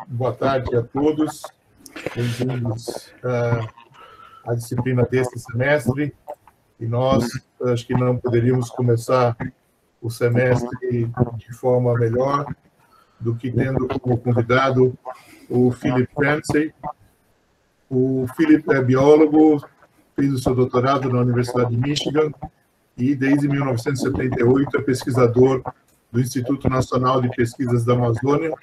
Boa tarde a todos. Bem-vindos à disciplina deste semestre. E nós, acho que não poderíamos começar o semestre de forma melhor do que tendo como convidado o Philip Ramsey. O Philip é biólogo, fez o seu doutorado na Universidade de Michigan e, desde 1978, é pesquisador do Instituto Nacional de Pesquisas da Amazônia,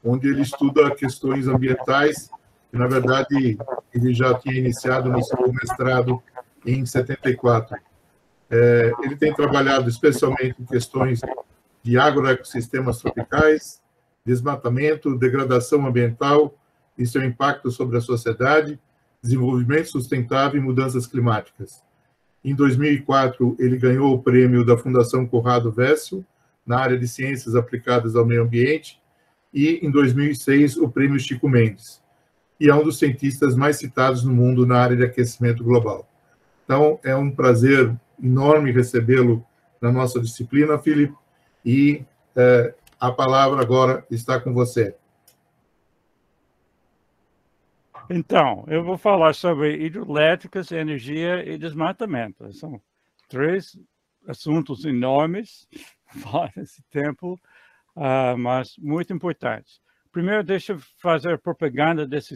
onde ele estuda questões ambientais, e, na verdade, ele já tinha iniciado no seu mestrado em 74. Ele tem trabalhado especialmente em questões de agroecossistemas tropicais, desmatamento, degradação ambiental e seu impacto sobre a sociedade, desenvolvimento sustentável e mudanças climáticas. Em 2004, ele ganhou o prêmio da Fundação Conrado Wessel, na área de ciências aplicadas ao meio ambiente, e, em 2006, o prêmio Chico Mendes. E é um dos cientistas mais citados no mundo na área de aquecimento global. Então, é um prazer enorme recebê-lo na nossa disciplina, Philip, e a palavra agora está com você. Então, eu vou falar sobre hidrelétricas, energia e desmatamento. São três assuntos enormes nesse tempo, mas muito importantes. Primeiro, deixa eu fazer propaganda desse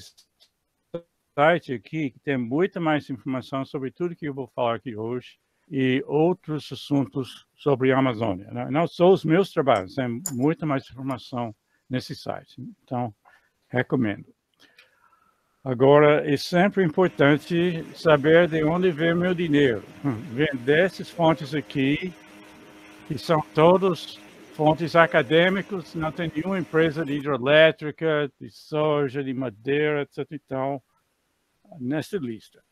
site aqui, que tem muita mais informação sobre tudo que eu vou falar aqui hoje e outros assuntos sobre a Amazônia. Não só os meus trabalhos, tem muita mais informação nesse site. Então, recomendo. Agora, é sempre importante saber de onde vem meu dinheiro. Vem dessas fontes aqui, que são todas fontes acadêmicas, não tem nenhuma empresa de hidrelétrica, de soja, de madeira, etc. Então, nessa lista.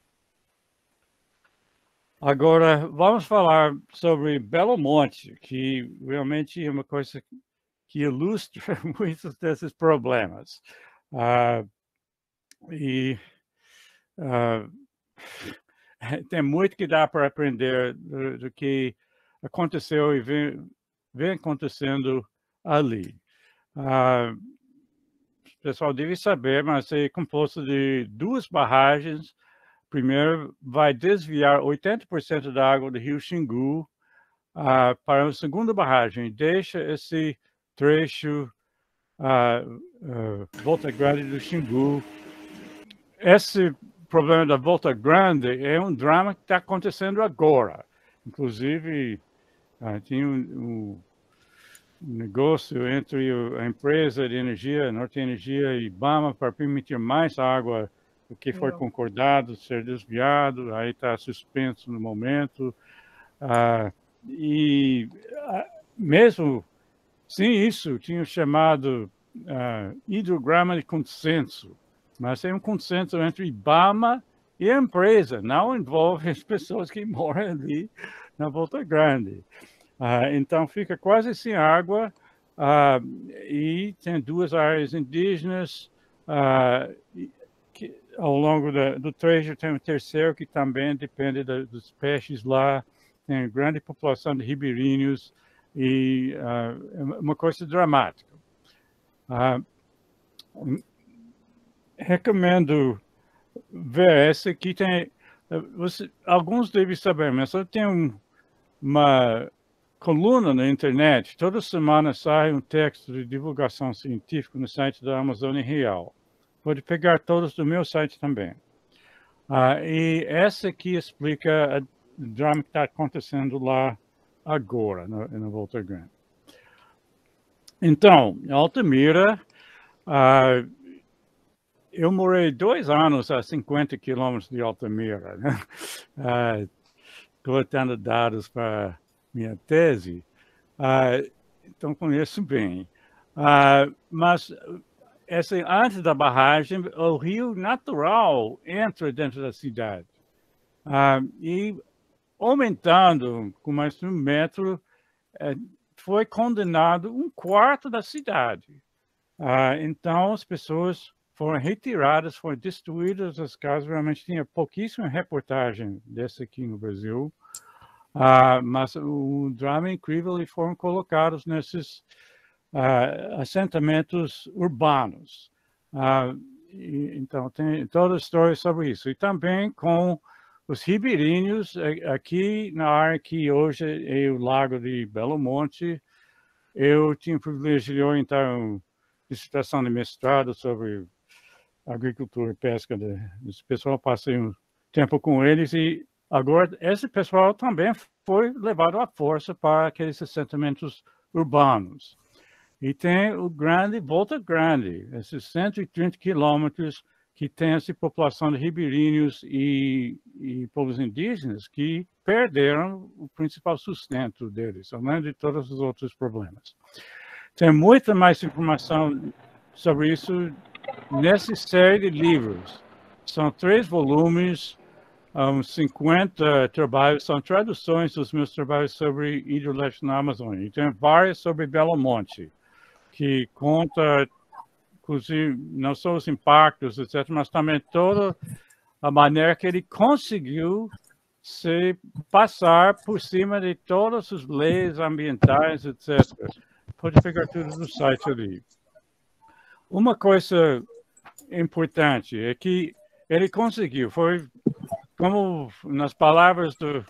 Agora, vamos falar sobre Belo Monte, que realmente é uma coisa que ilustra muitos desses problemas. Tem muito que dá para aprender do que aconteceu e vem acontecendo ali. O pessoal deve saber, mas é composto de duas barragens. Primeiro, vai desviar 80% da água do rio Xingu para a segunda barragem. Deixa esse trecho Volta Grande do Xingu. Esse problema da Volta Grande é um drama que está acontecendo agora. Inclusive, tinha um negócio entre a empresa de energia, Norte Energia e IBAMA, para permitir mais água do que foi concordado ser desviado, aí está suspenso no momento. Mesmo sem isso, tinha chamado hidrograma de consenso, mas é um consenso entre IBAMA e a empresa, não envolve as pessoas que moram ali na Volta Grande. Então, fica quase sem água e tem duas áreas indígenas. Ao longo do trecho tem um terceiro que também depende dos peixes lá, tem grande população de ribeirinhos e é uma coisa dramática. Recomendo ver essa aqui. Alguns devem saber, mas só tem uma coluna na internet, toda semana sai um texto de divulgação científica no site da Amazônia Real. Pode pegar todos do meu site também. E essa aqui explica o drama que está acontecendo lá agora, na Volta Grande. Então, em Altamira, eu morei 2 anos a 50 quilômetros de Altamira, né? Coletando dados para minha tese, então conheço bem. Mas antes da barragem, o rio natural entra dentro da cidade. E aumentando com mais de 1 metro, foi condenado 1/4 da cidade. Então, as pessoas foram retiradas, foram destruídas as casas. Realmente tinha pouquíssima reportagem dessa aqui no Brasil. Mas o drama é incrível e foram colocados nesses assentamentos urbanos. Então, tem toda a história sobre isso. E também com os ribeirinhos, aqui na área que hoje é o Lago de Belo Monte. Eu tinha o privilégio de orientar uma dissertação de mestrado sobre agricultura e pesca. Esse pessoal, passei um tempo com eles e agora esse pessoal também foi levado à força para aqueles assentamentos urbanos. E tem o grande, Volta Grande, esses 130 quilômetros que tem essa população de ribeirinhos e povos indígenas que perderam o principal sustento deles, além de todos os outros problemas. Tem muita mais informação sobre isso nessa série de livros. São 3 volumes, 50 trabalhos, são traduções dos meus trabalhos sobre hidroelétrica na Amazônia. E tem várias sobre Belo Monte, que conta, inclusive, não só os impactos, etc., mas também toda a maneira que ele conseguiu se passar por cima de todas as leis ambientais, etc. Pode pegar tudo no site ali. Uma coisa importante é que ele conseguiu, foi como nas palavras do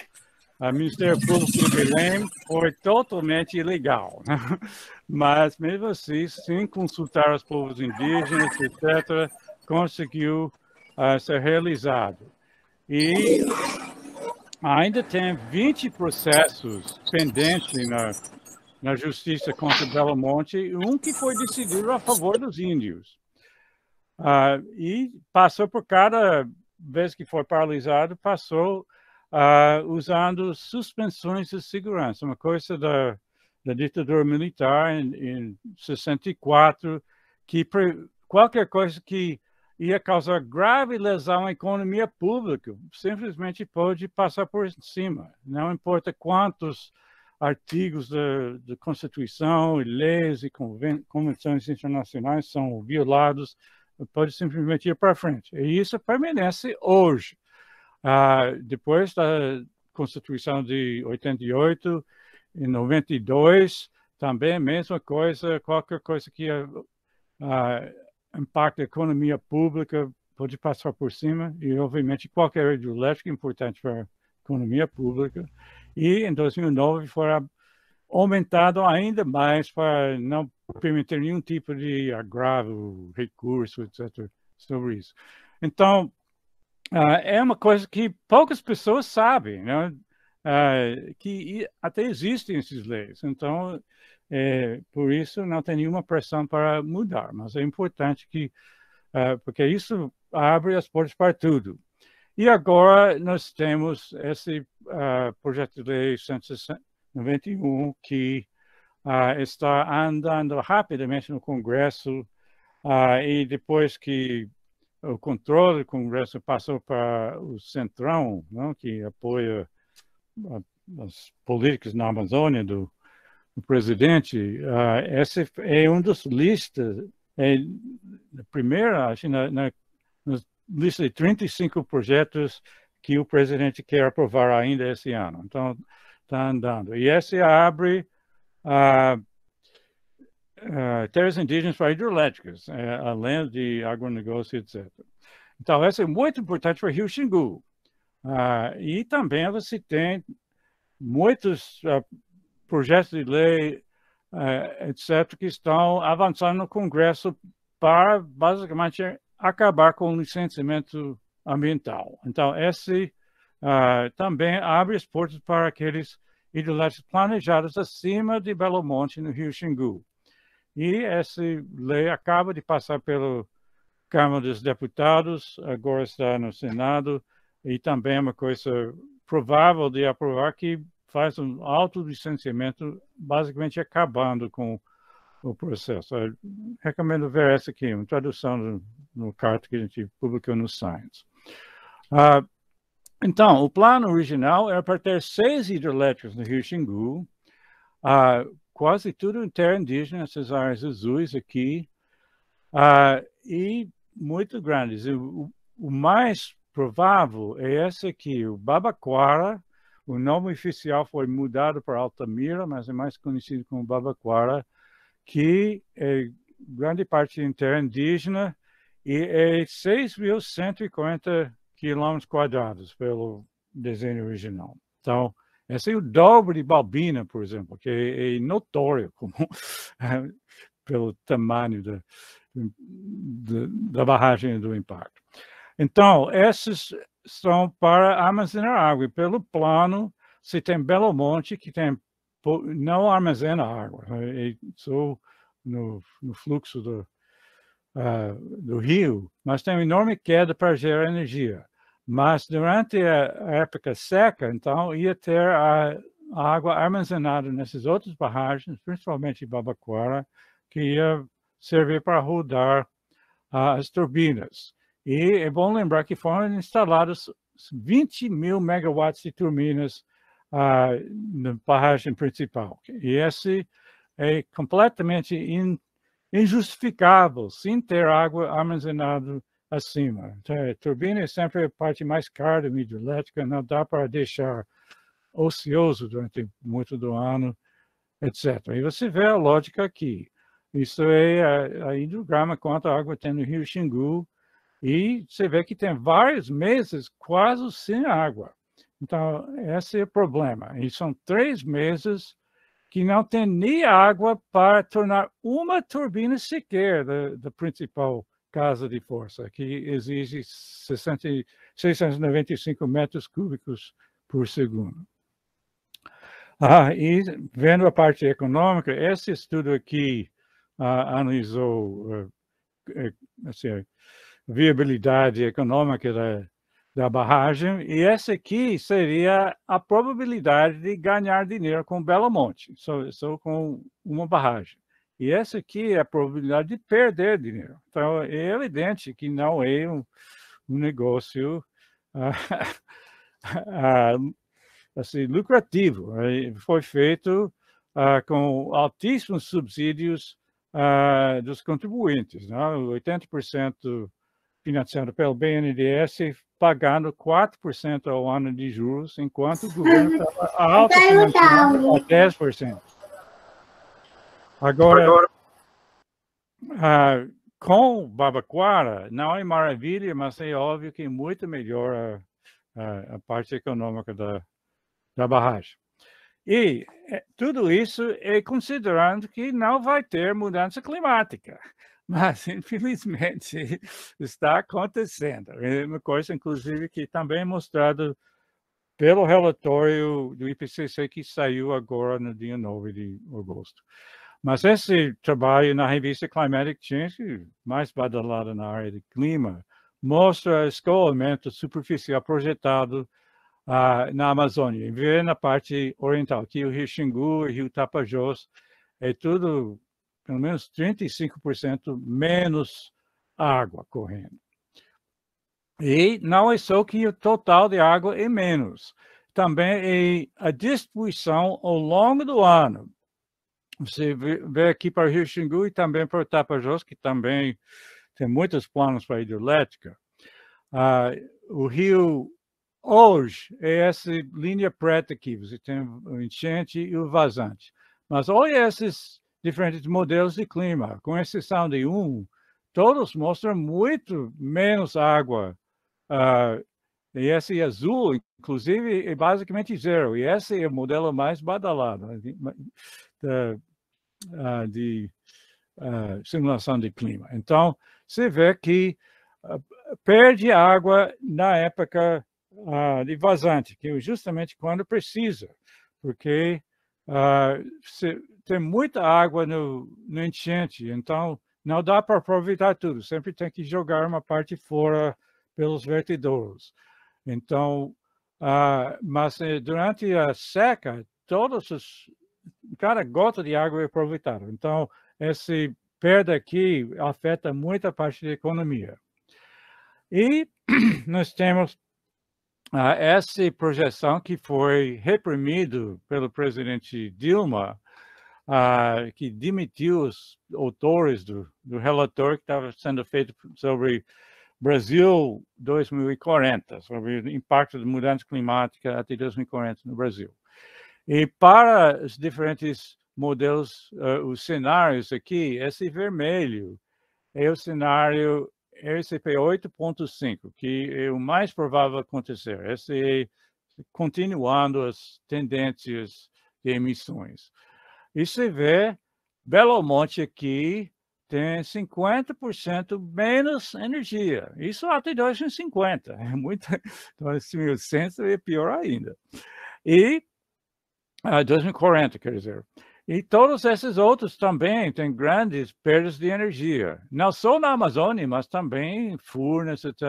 Ministério Público de Belém, foi totalmente ilegal, né? Mas mesmo assim, sem consultar os povos indígenas, etc., conseguiu ser realizado. E ainda tem 20 processos pendentes na justiça contra Belo Monte, um que foi decidido a favor dos índios. E passou por cada vez que foi paralisado, passou usando suspensões de segurança, uma coisa da ditadura militar em 64, que qualquer coisa que ia causar grave lesão à economia pública simplesmente pode passar por cima. Não importa quantos artigos da Constituição, leis e convenções internacionais são violados, pode simplesmente ir para frente. E isso permanece hoje. Depois da Constituição de 88, em 92, também a mesma coisa, qualquer coisa que impacta a economia pública pode passar por cima, e obviamente qualquer hidroelétrica é importante para a economia pública. E em 2009 foi aumentado ainda mais para não permitir nenhum tipo de agravo, recurso, etc., sobre isso. Então, é uma coisa que poucas pessoas sabem, né? Que até existem essas leis. Então, por isso não tem nenhuma pressão para mudar, mas é importante que, porque isso abre as portas para tudo. E agora nós temos esse projeto de lei 191 que está andando rapidamente no Congresso, e depois que o controle do Congresso passou para o Centrão, não, que apoia as políticas na Amazônia do presidente, esse é um dos listas, na primeira, acho, na lista de 35 projetos que o presidente quer aprovar ainda esse ano. Então, está andando. E esse abre terras indígenas para hidrelétricas, além de agronegócio, etc. Então, essa é muito importante para Rio Xingu. E também você tem muitos projetos de lei, etc., que estão avançando no Congresso para, basicamente, acabar com o licenciamento ambiental. Então, esse também abre as portas para aqueles hidrelétricos planejados acima de Belo Monte, no Rio Xingu. E essa lei acaba de passar pela Câmara dos Deputados, agora está no Senado, e também é uma coisa provável de aprovar, que faz um autolicenciamento, basicamente acabando com o processo. Eu recomendo ver essa aqui, uma tradução no carta que a gente publicou no Science. Então, o plano original era para ter 6 hidrelétricos no Rio Xingu, quase tudo em terra indígena, essas áreas azuis aqui, e muito grandes. O mais provável é esse aqui, o Babaquara. O nome oficial foi mudado para Altamira, mas é mais conhecido como Babaquara, que é grande parte em terra indígena e é 6.140 quilômetros quadrados pelo desenho original. Então, esse é o dobro de Balbina, por exemplo, que é notório como, pelo tamanho da barragem do impacto. Então, esses são para armazenar água. E pelo plano, se tem Belo Monte, que não armazena água, só no fluxo do rio, mas tem uma enorme queda para gerar energia. Mas durante a época seca, então, ia ter a água armazenada nessas outras barragens, principalmente em Babaquara, que ia servir para rodar as turbinas. E é bom lembrar que foram instalados 20 mil megawatts de turbinas na barragem principal. E esse é completamente injustificável, sem ter água armazenada acima. Então, a turbina é sempre a parte mais cara da hidrelétrica, não dá para deixar ocioso durante muito do ano, etc. E você vê a lógica aqui. Isso é a hidrograma quanto a água tem no Rio Xingu, e você vê que tem vários meses quase sem água. Então, esse é o problema. E são 3 meses que não tem nem água para tornar uma turbina sequer da principal casa de força, que exige 695 metros cúbicos por segundo. E vendo a parte econômica, esse estudo aqui analisou assim, viabilidade econômica da barragem, e essa aqui seria a probabilidade de ganhar dinheiro com Belo Monte, só com uma barragem. E essa aqui é a probabilidade de perder dinheiro. Então, é evidente que não é um negócio assim, lucrativo. Foi feito com altíssimos subsídios dos contribuintes, né? 80% financiado pelo BNDES, pagando 4% ao ano de juros, enquanto o governo estava autofinanciando a 10%. Agora, com Babaquara, não é maravilha, mas é óbvio que é muito melhor a parte econômica da barragem. E tudo isso é considerando que não vai ter mudança climática. Mas, infelizmente, está acontecendo. É uma coisa, inclusive, que também é mostrado pelo relatório do IPCC que saiu agora no dia 9 de agosto. Mas esse trabalho na revista Climatic Change, mais badalada na área de clima, mostra o escoamento superficial projetado na Amazônia. Vê na parte oriental, aqui o Rio Xingu e o Rio Tapajós, é tudo pelo menos 35% menos água correndo. E não é só que o total de água é menos, também é a distribuição ao longo do ano. Você vê aqui para o Rio Xingu e também para o Tapajós, que também tem muitos planos para a hidrelétrica. O rio hoje é essa linha preta aqui, você tem o enchente e o vazante. Mas olha esses diferentes modelos de clima, com exceção de todos mostram muito menos água. E esse azul, inclusive, é basicamente zero. E esse é o modelo mais badalado de simulação de clima. Então, você vê que perde água na época de vazante, que é justamente quando precisa, porque tem muita água no enchente, então não dá para aproveitar tudo, sempre tem que jogar uma parte fora pelos vertedouros. Então, mas durante a seca, cada gota de água é aproveitada. Então, esse perda aqui afeta muita parte da economia. E nós temos essa projeção que foi reprimido pelo presidente Dilma, que demitiu os autores do relatório que estava sendo feito sobre Brasil 2040, sobre o impacto da mudança climática até 2040 no Brasil. E para as diferentes modelos, os cenários aqui, esse vermelho é o cenário RCP 8.5, que é o mais provável acontecer. Esse é continuando as tendências de emissões. E você vê, Belo Monte aqui tem 50% menos energia. Isso até 2050. É muito. Então, esse 1100 é pior ainda. E 2040, quer dizer. E todos esses outros também têm grandes perdas de energia. Não só na Amazônia, mas também Furnas, etc.,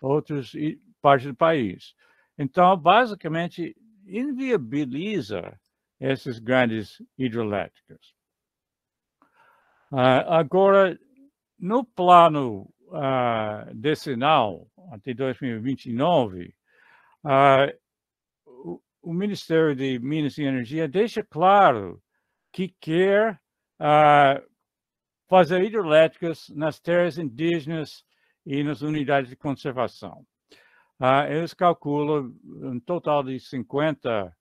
outros partes do país. Então, basicamente, inviabiliza essas grandes hidrelétricas. Agora, no plano decenal, até 2029, o Ministério de Minas e Energia deixa claro que quer fazer hidrelétricas nas terras indígenas e nas unidades de conservação. Eles calculam um total de 50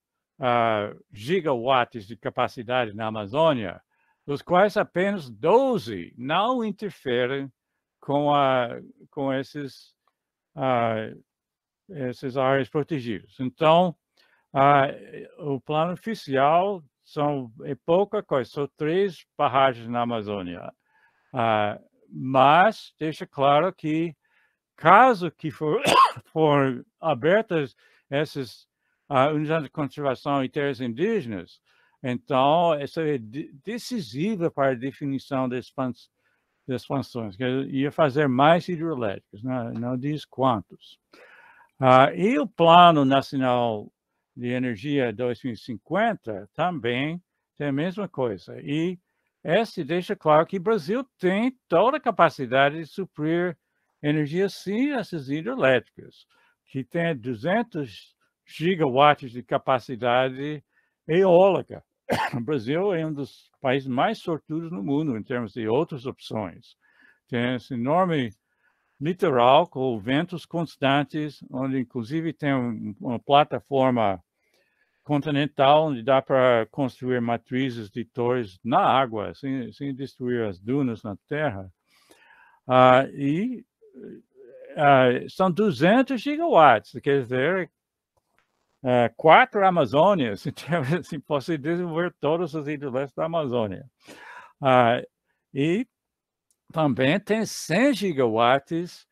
gigawatts de capacidade na Amazônia, dos quais apenas 12 não interferem com essas áreas protegidas. Então, o plano oficial é pouca coisa, são 3 barragens na Amazônia. Mas deixa claro que, caso que for abertas essas unidades de conservação e terras indígenas, então isso é decisivo para a definição das expansões, que ia fazer mais hidrelétricas, não diz quantos. E o Plano Nacional de Energia 2050 também tem a mesma coisa. E esse deixa claro que o Brasil tem toda a capacidade de suprir energia, sim, essas hidrelétricas, que tem 200 gigawatts de capacidade eólica. O Brasil é um dos países mais sortudos no mundo em termos de outras opções. Tem esse enorme litoral com ventos constantes, onde inclusive tem uma plataforma continental onde dá para construir matrizes de torres na água, sem destruir as dunas na terra. São 200 gigawatts, quer dizer, 4 Amazônias, assim, posso desenvolver todas as hidrelétricas da Amazônia. E também tem 100 gigawatts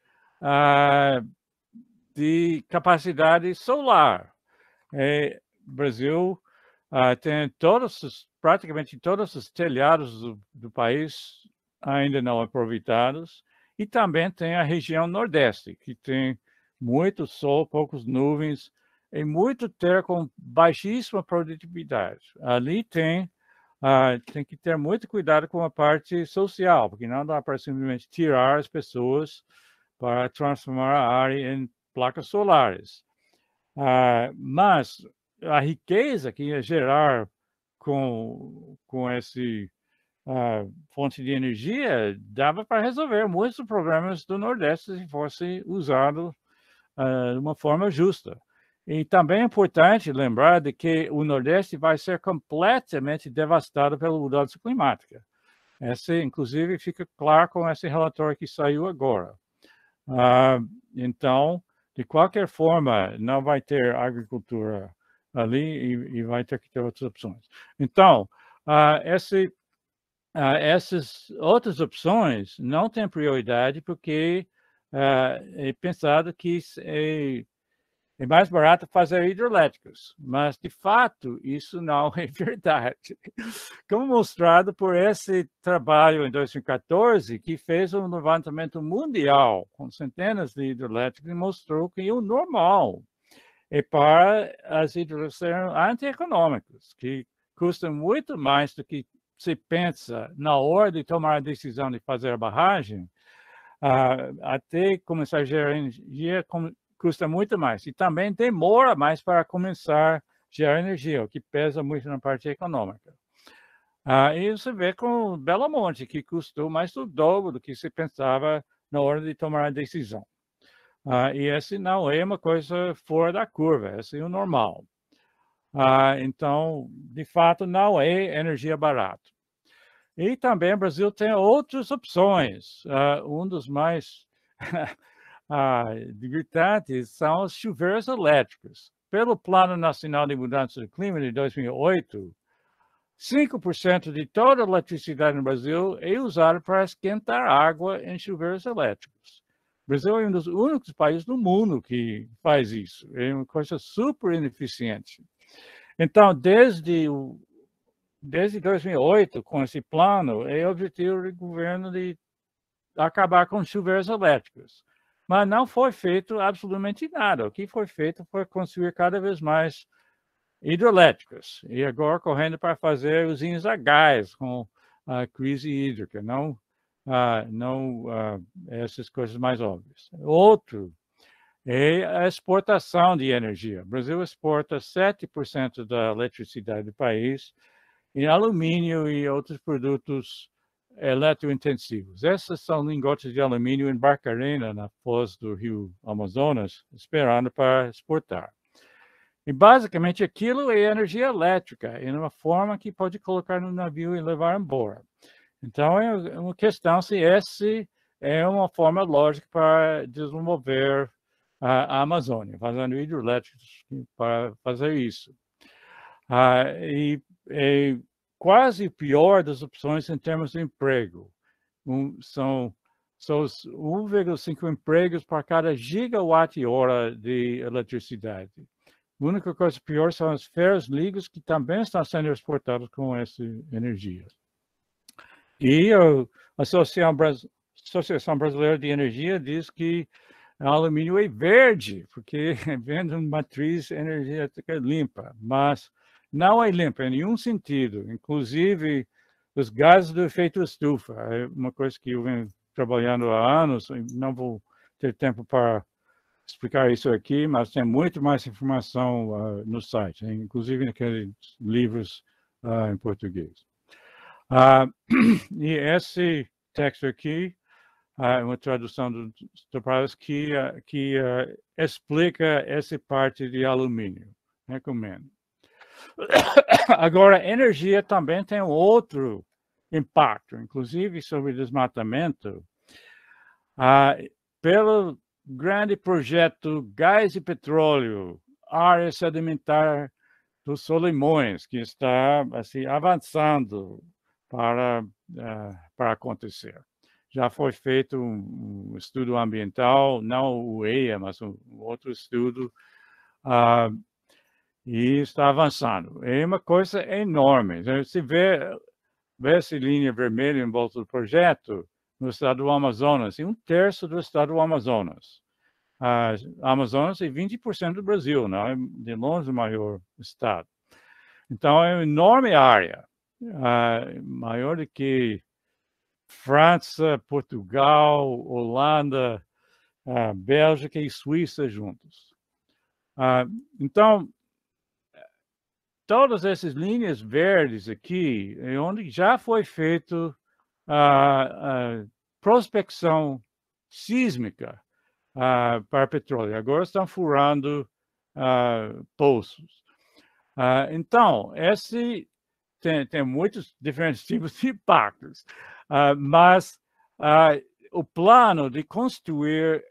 de capacidade solar. O Brasil tem praticamente todos os telhados do país ainda não aproveitados, e também tem a região Nordeste, que tem muito sol, poucas nuvens, e muito terra com baixíssima produtividade. Ali tem que ter muito cuidado com a parte social, porque não dá para simplesmente tirar as pessoas para transformar a área em placas solares. Mas a riqueza que ia gerar com esse fonte de energia dava para resolver muitos problemas do Nordeste se fosse usado de uma forma justa. E também é importante lembrar de que o Nordeste vai ser completamente devastado pela mudança climática. Esse, inclusive, fica claro com esse relatório que saiu agora. Então, de qualquer forma, não vai ter agricultura ali e vai ter que ter outras opções. Então, essas outras opções não têm prioridade porque é pensado que é mais barato fazer hidrelétricas, mas, de fato, isso não é verdade. Como mostrado por esse trabalho em 2014, que fez um levantamento mundial com centenas de hidrelétricas e mostrou que o normal é para as hidrelétricas serem antieconômicas, que custam muito mais do que se pensa na hora de tomar a decisão de fazer a barragem, até começar a gerar energia, custa muito mais. E também demora mais para começar a gerar energia, o que pesa muito na parte econômica. E você vê com Belo Monte, que custou mais do dobro do que se pensava na hora de tomar a decisão. E esse não é uma coisa fora da curva, esse é o normal. Então, de fato, não é energia barata. E também o Brasil tem outras opções. Um dos mais gritantes são os chuveiros elétricos. Pelo Plano Nacional de Mudança do Clima de 2008, 5% de toda a eletricidade no Brasil é usada para esquentar água em chuveiros elétricos. O Brasil é um dos únicos países no mundo que faz isso. É uma coisa super ineficiente. Então, desde 2008, com esse plano, é o objetivo do governo de acabar com chuveiros elétricos. Mas não foi feito absolutamente nada. O que foi feito foi construir cada vez mais hidrelétricas. E agora correndo para fazer usinas a gás com a crise hídrica, não essas coisas mais óbvias. Outro é a exportação de energia. O Brasil exporta 7% da eletricidade do país em alumínio e outros produtos eletrointensivos. Esses são lingotes de alumínio em Barcarena, na foz do rio Amazonas, esperando para exportar. E basicamente aquilo é energia elétrica, em uma forma que pode colocar no navio e levar embora. Então é uma questão se essa é uma forma lógica para desenvolver a Amazônia, fazendo hidrelétricos para fazer isso. E quase pior das opções em termos de emprego. São 1,5 empregos para cada gigawatt-hora de eletricidade. A única coisa pior são as ferros-ligas que também estão sendo exportados com essa energia. E a Associação Brasileira de Energia diz que o alumínio é verde, porque vem de uma matriz energética limpa, mas não é limpa em nenhum sentido, inclusive os gases do efeito estufa. É uma coisa que eu venho trabalhando há anos, não vou ter tempo para explicar isso aqui, mas tem muito mais informação no site, inclusive naqueles livros em português. E esse texto aqui é uma tradução do Topaz que explica essa parte de alumínio. Recomendo. Agora, energia também tem outro impacto, inclusive sobre desmatamento. Pelo grande projeto Gás e Petróleo, área sedimentar dos Solimões, que está assim, avançando para acontecer. Já foi feito um estudo ambiental, não o EIA, mas um outro estudo, e está avançando. É uma coisa enorme. Se vê essa linha vermelha em volta do projeto, no estado do Amazonas, e 1/3 do estado do Amazonas. Amazonas é 20% do Brasil, não é de longe o maior estado. Então, é uma enorme área, maior do que França, Portugal, Holanda, Bélgica e Suíça juntos. Então, todas essas linhas verdes aqui, é onde já foi feito a prospecção sísmica para petróleo. Agora estão furando poços. Então, esse tem muitos diferentes tipos de impactos, mas o plano de construir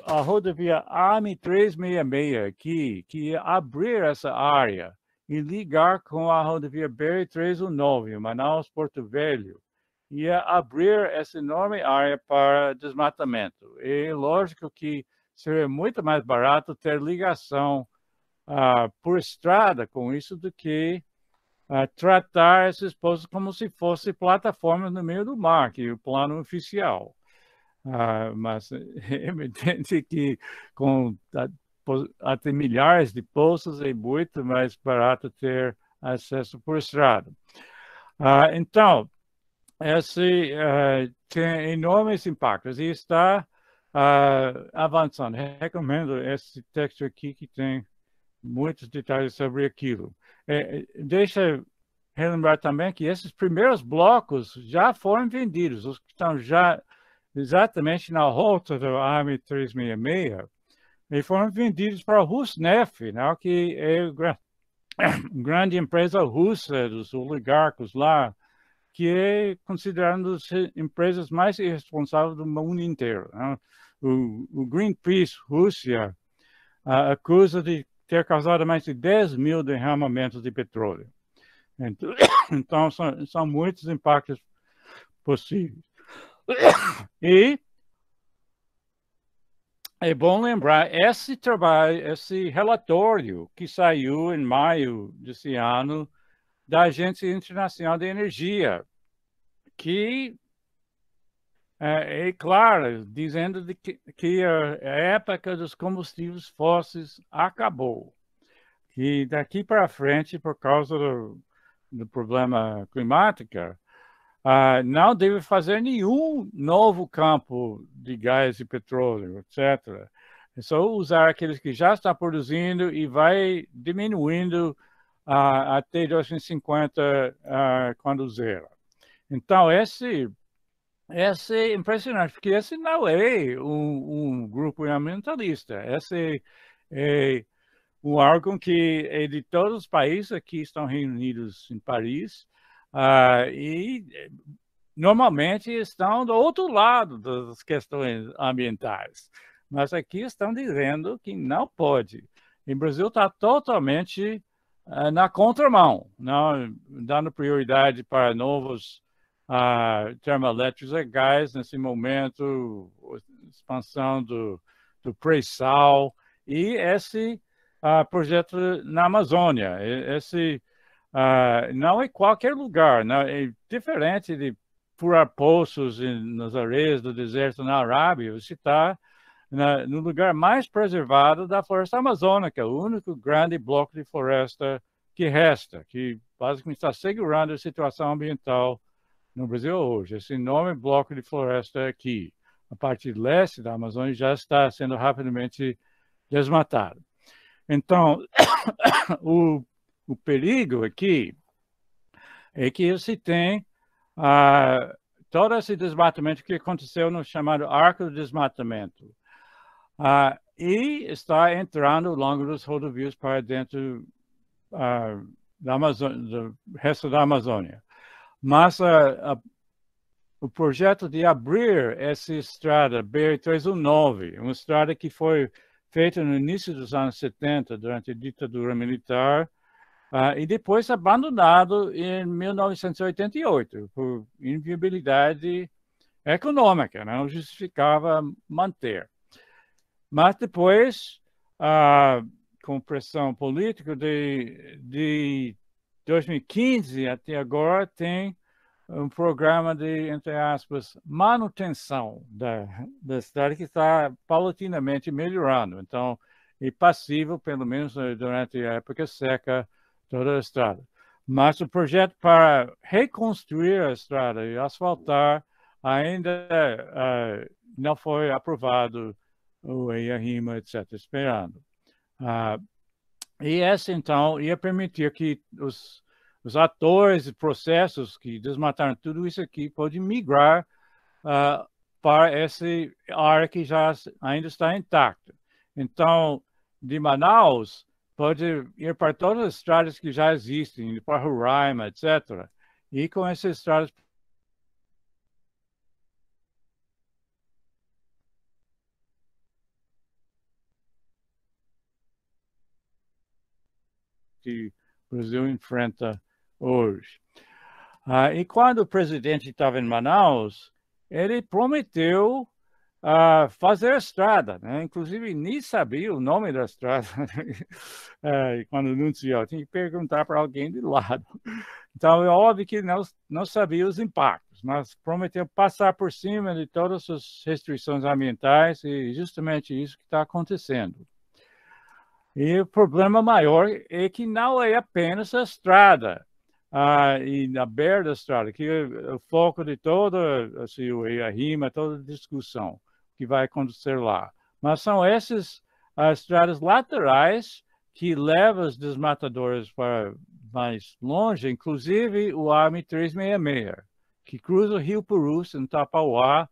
a rodovia AM366 aqui, que é abrir essa área e ligar com a rodovia BR-319, Manaus-Porto Velho, e abrir essa enorme área para desmatamento. É lógico que seria muito mais barato ter ligação por estrada com isso do que tratar esses poços como se fossem plataformas no meio do mar, que é o plano oficial. Mas é evidente que com até milhares de poços é muito mais barato ter acesso por estrada. Então, esse tem enormes impactos e está avançando. Recomendo esse texto aqui que tem muitos detalhes sobre aquilo. Deixa relembrar também que esses primeiros blocos já foram vendidos, os que estão já exatamente na rota do AM366, e foram vendidos para a Rosneft, né, que é o grande empresa russa, dos oligarcos lá, que é considerada uma das empresas mais irresponsáveis do mundo inteiro, né? O Greenpeace Rússia acusa de ter causado mais de 10 mil derramamentos de petróleo. Então são muitos impactos possíveis. E é bom lembrar, esse trabalho, esse relatório que saiu em maio desse ano da Agência Internacional de Energia, que é claro, dizendo que a época dos combustíveis fósseis acabou. Que daqui para frente, por causa do problema climático, não deve fazer nenhum novo campo de gás e petróleo, etc. É só usar aqueles que já estão produzindo e vai diminuindo até 2050, quando zero. Então, esse é impressionante, porque esse não é um grupo ambientalista. Esse é um órgão que é de todos os países que estão reunidos em Paris, e normalmente estão do outro lado das questões ambientais. Mas aqui estão dizendo que não pode. O Brasil está totalmente na contramão, não dando prioridade para novos termoelétricos a gás nesse momento, expansão do pré-sal e esse projeto na Amazônia. Esse não é qualquer lugar, não, é diferente de furar poços nas areias do deserto na Arábia. Você está no lugar mais preservado da floresta amazônica, o único grande bloco de floresta que resta, que basicamente está segurando a situação ambiental no Brasil hoje. Esse enorme bloco de floresta aqui, a parte leste da Amazônia, já está sendo rapidamente desmatado. Então, o perigo aqui é que se tem todo esse desmatamento que aconteceu no chamado arco do desmatamento. E está entrando ao longo dos rodovias para dentro da Amazônia, do resto da Amazônia. Mas o projeto de abrir essa estrada BR-319, uma estrada que foi feita no início dos anos 70, durante a ditadura militar, e depois abandonado em 1988, por inviabilidade econômica, não justificava manter. Mas depois, com pressão política de 2015 até agora, tem um programa de, entre aspas, manutenção da estrada que está paulatinamente melhorando. Então, é passível, pelo menos durante a época seca, toda a estrada. Mas o projeto para reconstruir a estrada e asfaltar ainda não foi aprovado, o EIA-RIMA, etc., esperando. E essa, então, ia permitir que os atores e processos que desmataram tudo isso aqui podem migrar para essa área que já ainda está intacta. Então, de Manaus, pode ir para todas as estradas que já existem, para Roraima, etc. E com essas estradas que o Brasil enfrenta hoje. E quando o presidente estava em Manaus, ele prometeu fazer a estrada, né? Inclusive nem sabia o nome da estrada quando anunciou, tinha que perguntar para alguém de lado. Então é óbvio que não sabia os impactos, mas prometeu passar por cima de todas as restrições ambientais e justamente isso que está acontecendo. E o problema maior é que não é apenas a estrada e na beira da estrada, que é o foco de toda assim, a rima, toda a discussão que vai acontecer lá. Mas são essas estradas laterais que levam os desmatadores para mais longe, inclusive o AM-366, que cruza o Rio Purus, em Tapauá,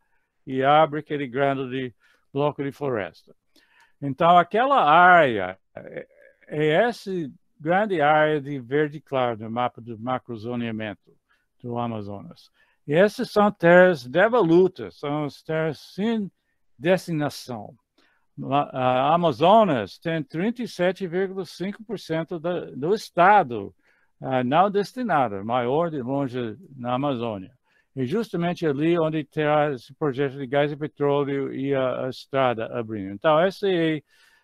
e abre aquele grande bloco de floresta. Então, aquela área é esse grande área de verde claro no mapa do macrozoneamento do Amazonas. E essas são terras devolutas, são as terras sem destinação. A Amazonas tem 37,5% do estado não destinado, maior de longe na Amazônia. E justamente ali onde terá esse projeto de gás e petróleo e a estrada abrindo. Então, esse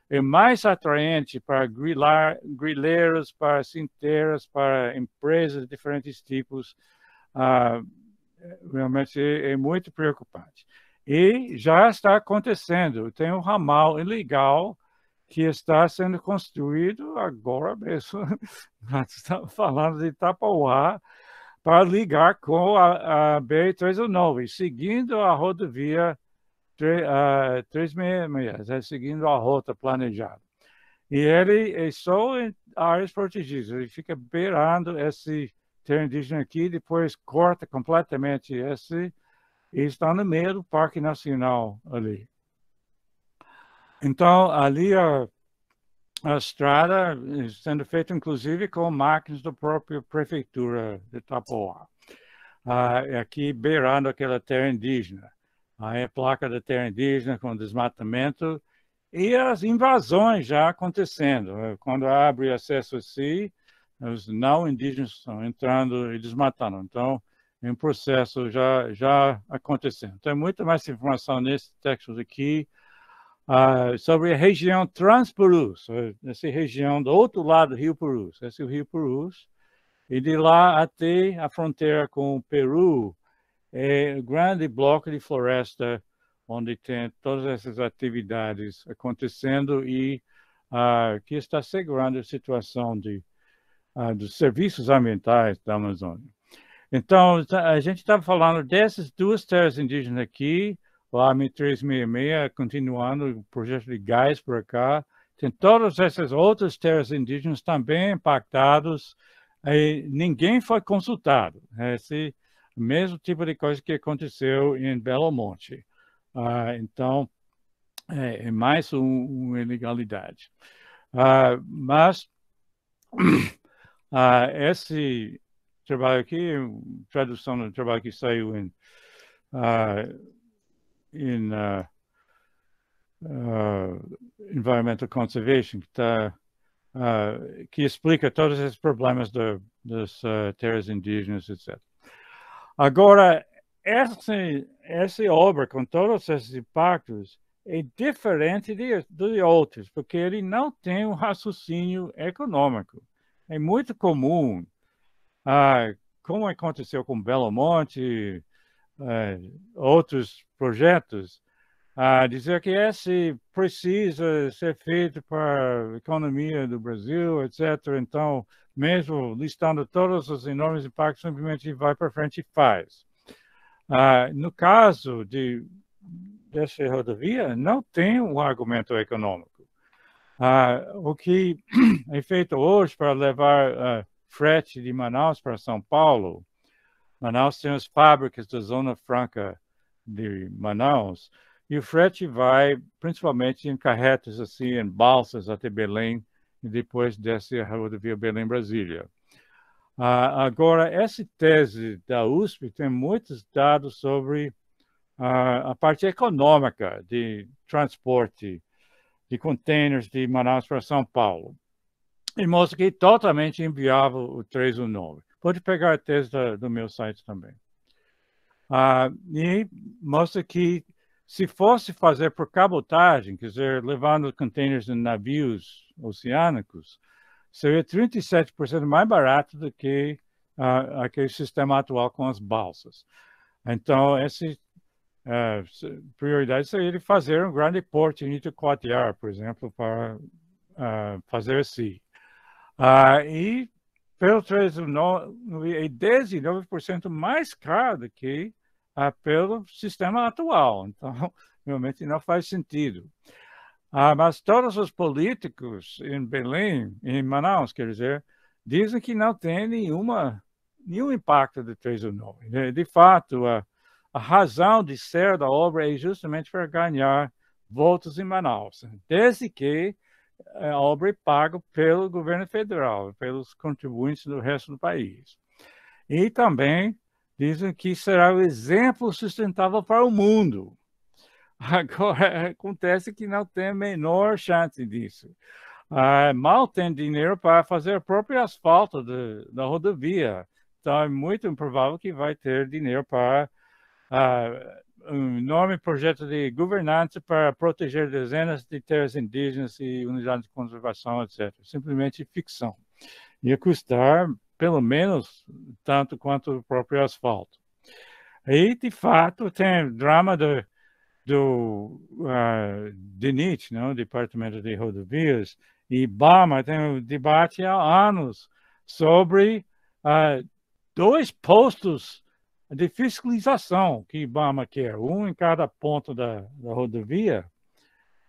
é mais atraente para grileiros, para cinteiras, para empresas de diferentes tipos. Realmente é muito preocupante. E já está acontecendo. Tem um ramal ilegal que está sendo construído agora mesmo. Nós estamos falando de Itapauá para ligar com a BR-319, seguindo a rodovia 366, seguindo a rota planejada. E ele é só em áreas protegidas, ele fica beirando esse terra indígena aqui, depois corta completamente esse e está no meio do Parque Nacional ali. Então, ali a estrada sendo feita, inclusive, com máquinas da própria prefeitura de Itapoá. Aqui beirando aquela terra indígena. Aí a placa da terra indígena com desmatamento e as invasões já acontecendo. Quando abre acesso assim, os não indígenas estão entrando e desmatando. Então, é um processo já acontecendo. Tem muita mais informação nesse texto aqui sobre a região Transpurus, essa região do outro lado do Rio Purus. Esse é o Rio Purus. E de lá até a fronteira com o Peru, é um grande bloco de floresta onde tem todas essas atividades acontecendo e que está segurando a situação dos serviços ambientais da Amazônia. Então, a gente está falando dessas duas terras indígenas aqui, o AM366, continuando o projeto de gás por cá. Tem todas essas outras terras indígenas também impactadas, e ninguém foi consultado. Esse mesmo tipo de coisa que aconteceu em Belo Monte. Então, é mais uma ilegalidade. Mas esse trabalho aqui, tradução do trabalho que saiu em Environmental Conservation, que explica todos esses problemas das terras indígenas, etc. Agora, essa obra, com todos esses impactos, é diferente de outros, porque ele não tem um raciocínio econômico. É muito comum, como aconteceu com Belo Monte, outros projetos, dizer que esse precisa ser feito para a economia do Brasil, etc. Então, mesmo listando todos os enormes impactos, simplesmente vai para frente e faz. No caso dessa rodovia, não tem um argumento econômico. O que é feito hoje para levar frete de Manaus para São Paulo, Manaus tem as fábricas da Zona Franca de Manaus, e o frete vai principalmente em carretas, assim, em balsas até Belém, e depois desce a rodovia Belém-Brasília. Agora, essa tese da USP tem muitos dados sobre a parte econômica de transporte de containers de Manaus para São Paulo. E mostra que é totalmente inviável o 319. Pode pegar a tese do meu site também. E mostra que se fosse fazer por cabotagem, quer dizer, levando containers em navios oceânicos, seria 37% mais barato do que aquele sistema atual com as balsas. Então, essa prioridade seria de fazer um grande porto em Itacoatiara, por exemplo, para fazer assim. E pelo 319, é 19% mais caro do que pelo sistema atual. Então, realmente não faz sentido. Mas todos os políticos em Belém, em Manaus, quer dizer, dizem que não tem nenhum impacto do 319. De fato, a razão de ser da obra é justamente para ganhar votos em Manaus, desde que obra é paga pelo governo federal, pelos contribuintes do resto do país. E também dizem que será o exemplo sustentável para o mundo. Agora, acontece que não tem a menor chance disso. Mal tem dinheiro para fazer o próprio asfalto da rodovia. Então, é muito improvável que vai ter dinheiro para um enorme projeto de governança para proteger dezenas de terras indígenas e unidades de conservação, etc. Simplesmente ficção. Ia custar, pelo menos, tanto quanto o próprio asfalto. E, de fato, tem o drama do DENIT, não? Departamento de Rodovias, e IBAMA tem um debate há anos sobre 2 postos de fiscalização que IBAMA quer, um em cada ponto da rodovia,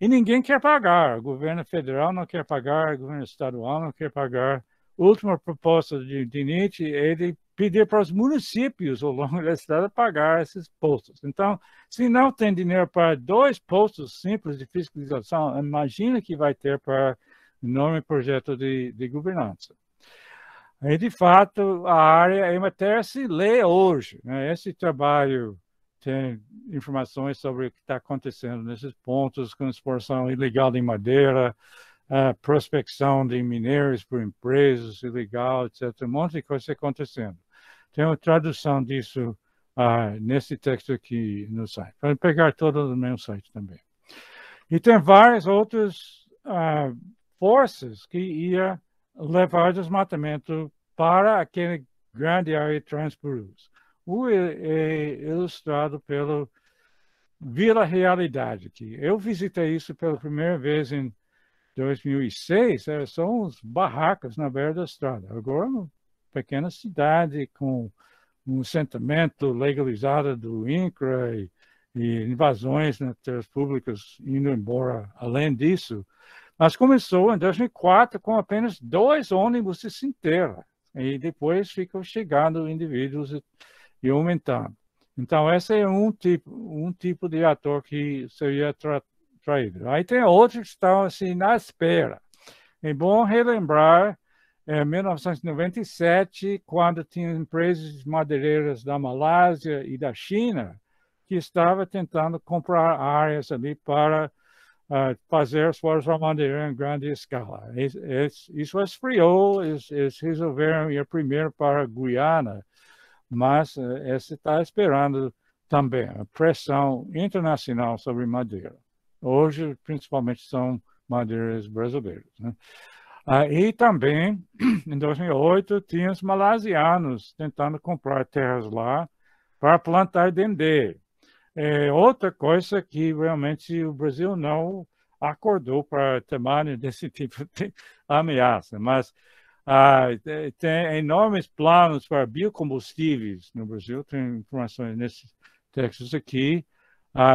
e ninguém quer pagar. O governo federal não quer pagar, o governo estadual não quer pagar. A última proposta de DENIT é de pedir para os municípios ao longo da estrada pagar esses postos. Então, se não tem dinheiro para 2 postos simples de fiscalização, imagina que vai ter para um enorme projeto de governança. E, de fato, a área é matéria se lê hoje. Né? Esse trabalho tem informações sobre o que está acontecendo nesses pontos, com exploração ilegal de madeira, prospecção de minérios por empresas ilegal, etc. Um monte de coisa acontecendo. Tem uma tradução disso nesse texto aqui no site. Pode pegar todo no meu site também. E tem várias outras forças que iam levar desmatamento para aquele grande área de Transpurus. É ilustrado pelo Vila Realidade aqui. Eu visitei isso pela primeira vez em 2006, são uns barracas na beira da estrada. Agora, uma pequena cidade com um assentamento legalizado do INCRA e invasões nas terras públicas indo embora além disso. Mas começou em 2004 com apenas 2 ônibus sem terra. E depois ficam chegando indivíduos e aumentando. Então, esse é um tipo de ator que seria traído. Aí tem outros que estão assim na espera. É bom relembrar, em 1997, quando tinha empresas madeireiras da Malásia e da China que estavam tentando comprar áreas ali para fazer esforço de madeira em grande escala. Isso esfriou, eles resolveram ir primeiro para a Guiana, mas esse está esperando também a pressão internacional sobre madeira. Hoje, principalmente, são madeiras brasileiras. Né? E também, em 2008, tinha os malasianos tentando comprar terras lá para plantar dendê. Outra coisa que realmente o Brasil não acordou para tomar desse tipo de ameaça, mas tem enormes planos para biocombustíveis no Brasil, tem informações nesses textos aqui,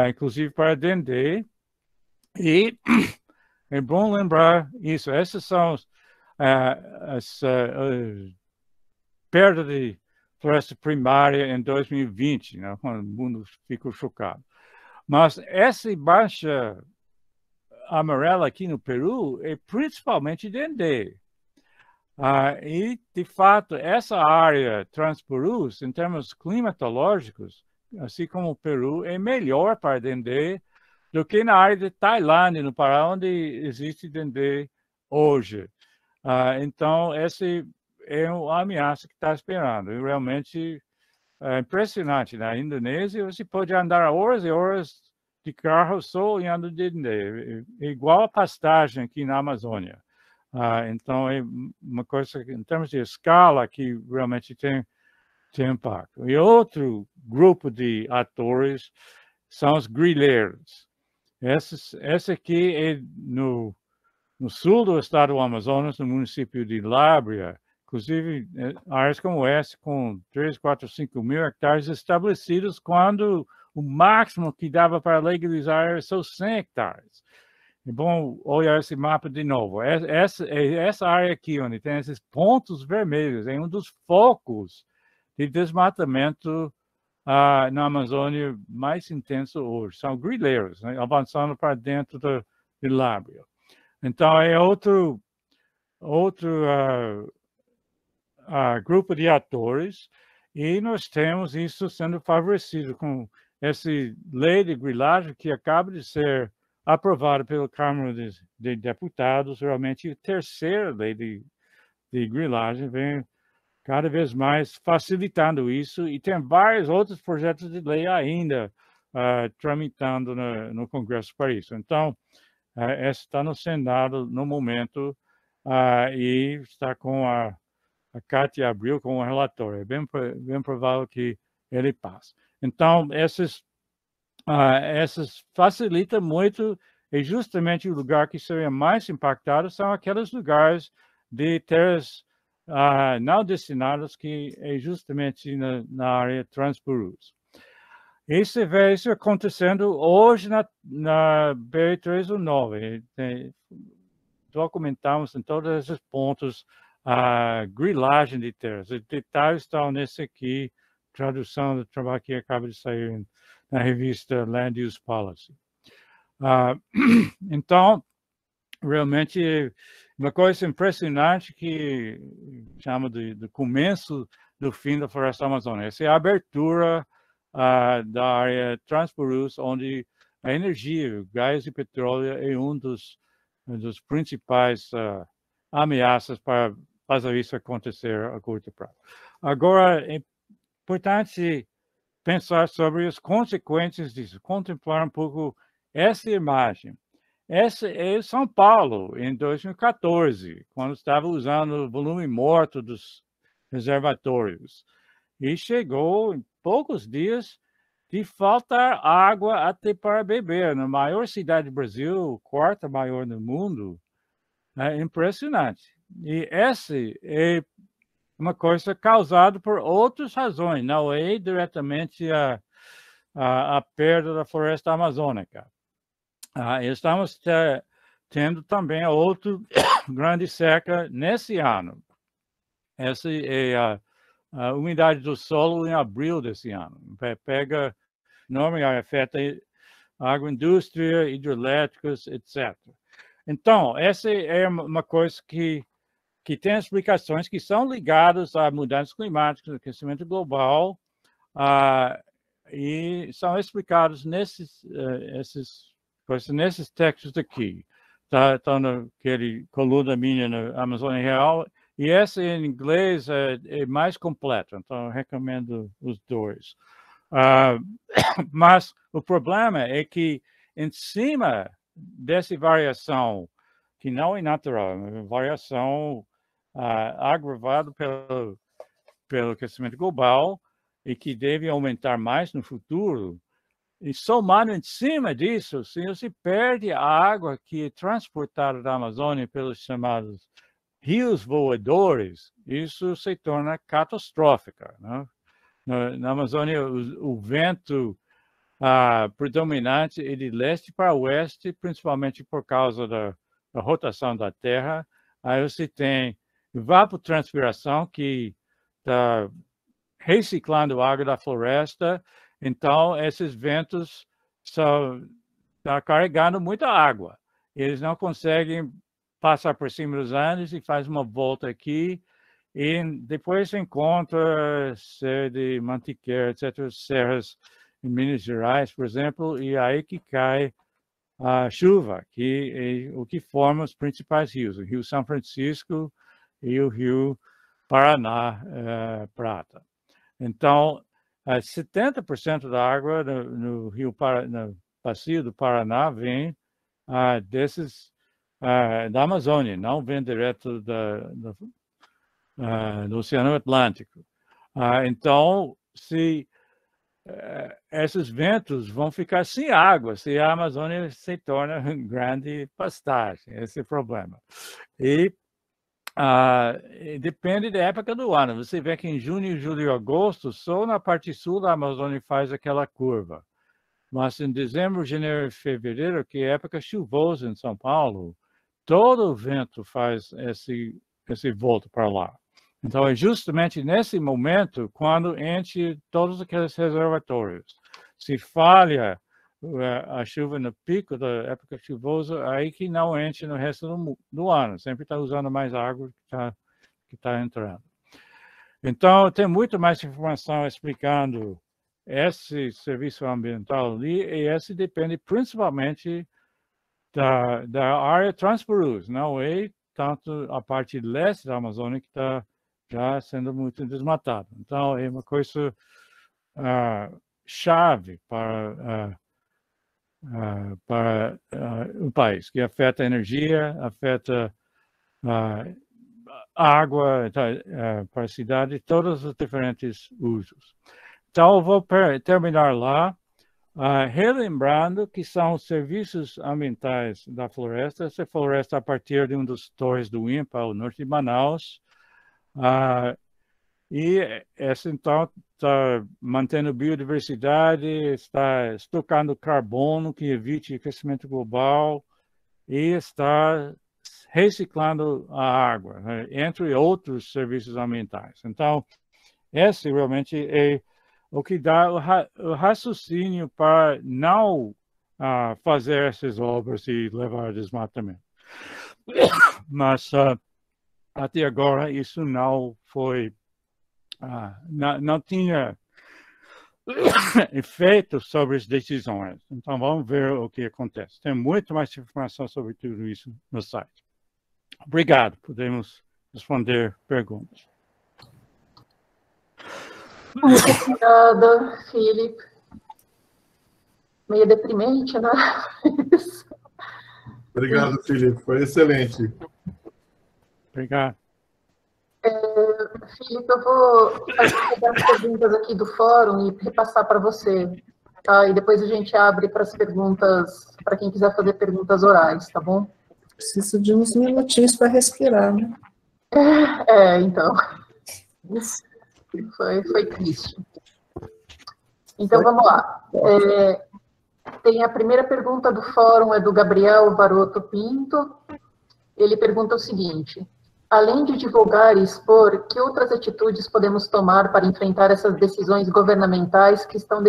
inclusive para dendê, e é bom lembrar isso, essas são as perdas de floresta primária em 2020, né, quando o mundo ficou chocado. Mas essa baixa amarela aqui no Peru é principalmente dendê. E, de fato, essa área Transpurus, em termos climatológicos, assim como o Peru, é melhor para dendê do que na área de Tailândia, no Pará, onde existe dendê hoje. Então, esse é uma ameaça que está esperando. E realmente é impressionante. Na Indonésia, você pode andar horas e horas de carro só olhando dendê. É igual a pastagem aqui na Amazônia. Então, é uma coisa, em termos de escala, que realmente tem impacto. E outro grupo de atores são os grileiros. Esse aqui é no sul do estado do Amazonas, no município de Lábrea, inclusive áreas como essa, com 3, 4, 5 mil hectares estabelecidos, quando o máximo que dava para legalizar era só 100 hectares. É bom olhar esse mapa de novo. Essa área aqui, onde tem esses pontos vermelhos, é um dos focos de desmatamento na Amazônia mais intenso hoje. São grileiros, né, avançando para dentro de Lábrea. Então, é outro grupo de atores, e nós temos isso sendo favorecido com essa lei de grilagem que acaba de ser aprovada pela Câmara de Deputados. Realmente, a terceira lei de grilagem vem cada vez mais facilitando isso, e tem vários outros projetos de lei ainda tramitando no Congresso para isso. Então, essa está no Senado no momento, e está com a Cátia Abril como relator. É bem provável que ele passe. Então, essas facilitam muito, e justamente o lugar que seria mais impactado são aqueles lugares de terras não destinadas, que é justamente na área Transpurus. E você vê isso acontecendo hoje na BR-319. Documentamos em todos esses pontos a grilagem de terras. Os detalhes estão nesse aqui, tradução do trabalho que acaba de sair na revista Land Use Policy. Então, realmente, uma coisa impressionante que chama do começo do fim da floresta amazônica. Essa é a abertura da área Transpurus, onde a energia, o gás e petróleo é um dos principais ameaças para fazer isso acontecer a curto prazo. Agora, é importante pensar sobre as consequências disso, contemplar um pouco essa imagem. Essa é São Paulo, em 2014, quando estava usando o volume morto dos reservatórios. E chegou, em poucos dias, de faltar água até para beber. Na maior cidade do Brasil, quarta maior no mundo, é impressionante. E essa é uma coisa causada por outras razões, não é diretamente a perda da floresta amazônica. Estamos tendo também outra grande seca nesse ano. Essa é a umidade do solo em abril desse ano. Pega enorme, afeta a agroindústria, hidrelétricas, etc. Então, essa é uma coisa que tem explicações que são ligadas a mudanças climáticas, aquecimento global, e são explicados nesses textos aqui. Está naquele coluna minha na Amazônia Real, e essa em inglês é mais completa, então eu recomendo os dois. Mas o problema é que, em cima dessa variação, que não é natural, é uma variação agravada pelo aquecimento global, e que deve aumentar mais no futuro, e somado em cima disso, se você perde a água que é transportada da Amazônia pelos chamados rios voadores, isso se torna catastrófico, né? Na Amazônia, o vento predominante é de leste para oeste, principalmente por causa da rotação da Terra. Aí você tem evapotranspiração, que está reciclando a água da floresta. Então, esses ventos estão carregando muita água. Eles não conseguem passar por cima dos Andes e faz uma volta aqui, e depois se encontra Serra de Mantiqueira, etc., serras em Minas Gerais, por exemplo, e aí que cai a chuva, que é o que forma os principais rios, o Rio São Francisco e o Rio Paraná Prata. Então, 70% da água no bacia do Paraná vem da Amazônia, não vem direto do Oceano Atlântico. Então, se esses ventos vão ficar sem água, se a Amazônia se torna grande pastagem, esse é o problema. E depende da época do ano. Você vê que em junho, julho e agosto, só na parte sul da Amazônia faz aquela curva. Mas em dezembro, janeiro e fevereiro, que é época chuvosa em São Paulo, todo o vento faz esse volto para lá. Então, é justamente nesse momento quando enche todos aqueles reservatórios. Se falha a chuva no pico da época chuvosa, aí que não enche no resto do ano. Sempre está usando mais água que tá entrando. Então, tem muito mais informação explicando esse serviço ambiental ali, e esse depende principalmente da área Transpurus, não é tanto a parte leste da Amazônia que está já sendo muito desmatada. Então, é uma coisa chave para o país, que afeta a energia, afeta a água para a cidade, todos os diferentes usos. Então, eu vou terminar lá, relembrando que são serviços ambientais da floresta. Essa floresta, a partir de um dos torres do INPA, ao norte de Manaus, e essa, então, está mantendo biodiversidade, está estocando carbono que evite o crescimento global e está reciclando a água, né, entre outros serviços ambientais. Então, esse realmente é o que dá o raciocínio para não fazer essas obras e levar a desmatamento. Mas, até agora, isso não foi... não tinha efeito sobre as decisões. Então, vamos ver o que acontece. Tem muito mais informação sobre tudo isso no site. Obrigado. Podemos responder perguntas. Muito obrigada, Felipe. Meio deprimente, né? Obrigado, Felipe. Foi excelente. Obrigado. Felipe, eu vou fazer as perguntas aqui do fórum e repassar para você, tá? E depois a gente abre para as perguntas, para quem quiser fazer perguntas orais, tá bom? Preciso de uns minutinhos para respirar, né? Então. Foi triste. Então, vamos lá. Tem a primeira pergunta do fórum, é do Gabriel Varoto Pinto. Ele pergunta o seguinte: além de divulgar e expor, que outras atitudes podemos tomar para enfrentar essas decisões governamentais que estão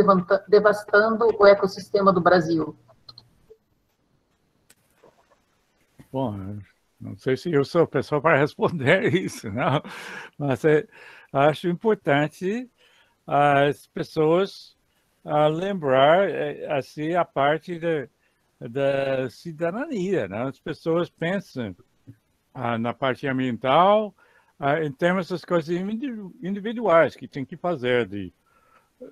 devastando o ecossistema do Brasil? Bom, não sei se eu sou a pessoa para responder isso, não, mas acho importante as pessoas lembrar assim a parte da cidadania, né? As pessoas pensam na parte ambiental em termos das coisas individuais que tem que fazer, de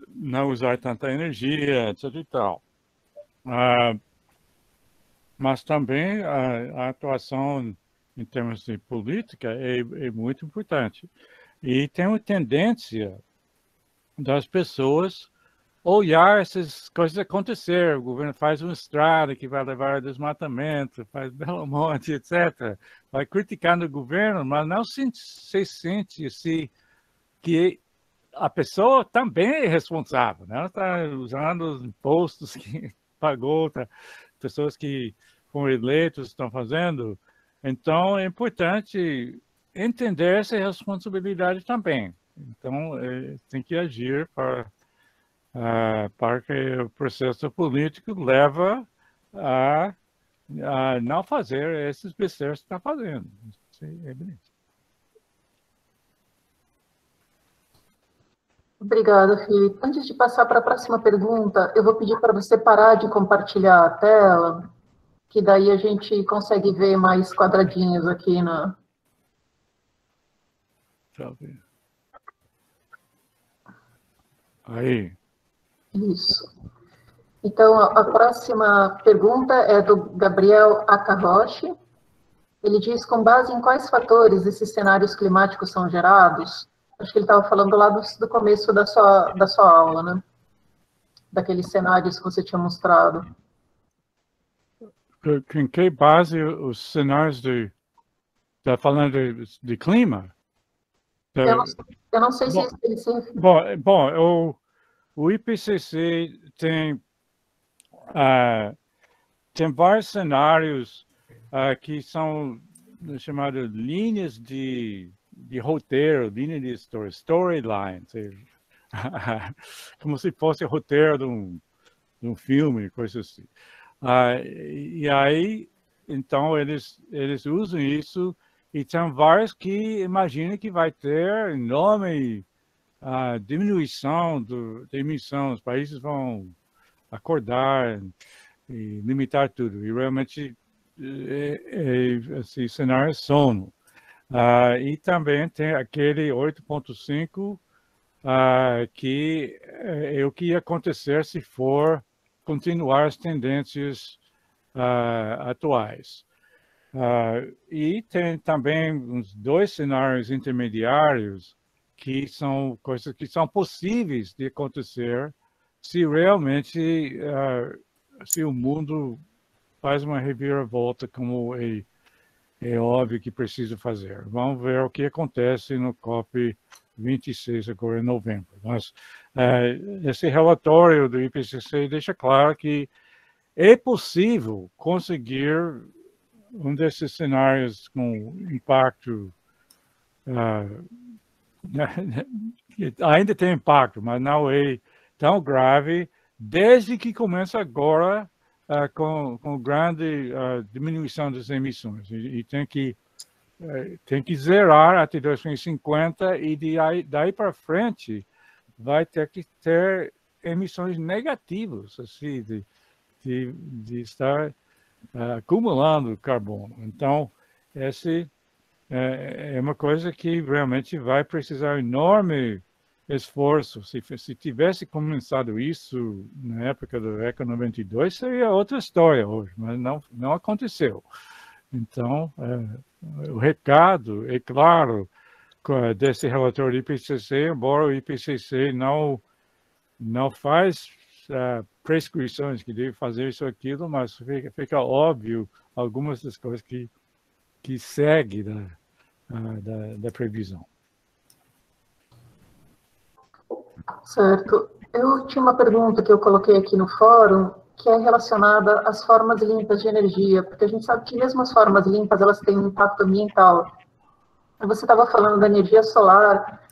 não usar tanta energia, etc. e tal. Mas também a atuação em termos de política é muito importante. E tem uma tendência das pessoas olhar essas coisas acontecer. O governo faz uma estrada que vai levar ao desmatamento, faz Belo Monte, etc. Vai criticando o governo, mas não se sente assim, que a pessoa também é responsável, né? Ela está usando os impostos que pagou, pessoas que foram eleitos estão fazendo. Então, é importante entender essa responsabilidade também. Então, tem que agir para que o processo político leve a não fazer esses besteiros que está fazendo. Isso é bonito. Obrigada, Felipe. Antes de passar para a próxima pergunta, eu vou pedir para você parar de compartilhar a tela, que daí a gente consegue ver mais quadradinhos aqui na... Aí. Isso. Então, a próxima pergunta é do Gabriel Akaroshi. Ele diz, com base em quais fatores esses cenários climáticos são gerados? Acho que ele estava falando lá do começo da sua aula, né? Daqueles cenários que você tinha mostrado. Em que base os cenários está falando de clima? Eu não sei se ele se... Bom, o IPCC tem vários cenários que são chamadas linhas de roteiro, linha de storyline, como se fosse roteiro um filme, coisa assim. E aí, então, eles usam isso, e tem vários que imaginam que vai ter enorme diminuição da emissão, os países vão acordar e limitar tudo. E realmente esse cenário é sono. E também tem aquele 8,5 que é o que ia acontecer se for continuar as tendências atuais. E tem também uns 2 cenários intermediários que são coisas que são possíveis de acontecer se realmente se o mundo faz uma reviravolta como é óbvio que precisa fazer. Vamos ver o que acontece no COP26 agora em novembro. Mas esse relatório do IPCC deixa claro que é possível conseguir um desses cenários com impacto ainda tem impacto, mas não é tão grave, desde que começa agora com grande diminuição das emissões. E tem que zerar até 2050 e daí para frente vai ter que ter emissões negativas, assim, de estar acumulando carbono. Então, esse é uma coisa que realmente vai precisar de enorme esforço. Se tivesse começado isso na época do ECA 92, seria outra história hoje, mas não aconteceu. Então, o recado é claro desse relatório do IPCC, embora o IPCC não faz prescrições que deve fazer isso ou aquilo, mas fica óbvio algumas das coisas que segue da previsão. Certo. Eu tinha uma pergunta que eu coloquei aqui no fórum, que é relacionada às formas limpas de energia, porque a gente sabe que mesmo as formas limpas, elas têm um impacto ambiental. Você estava falando da energia solar.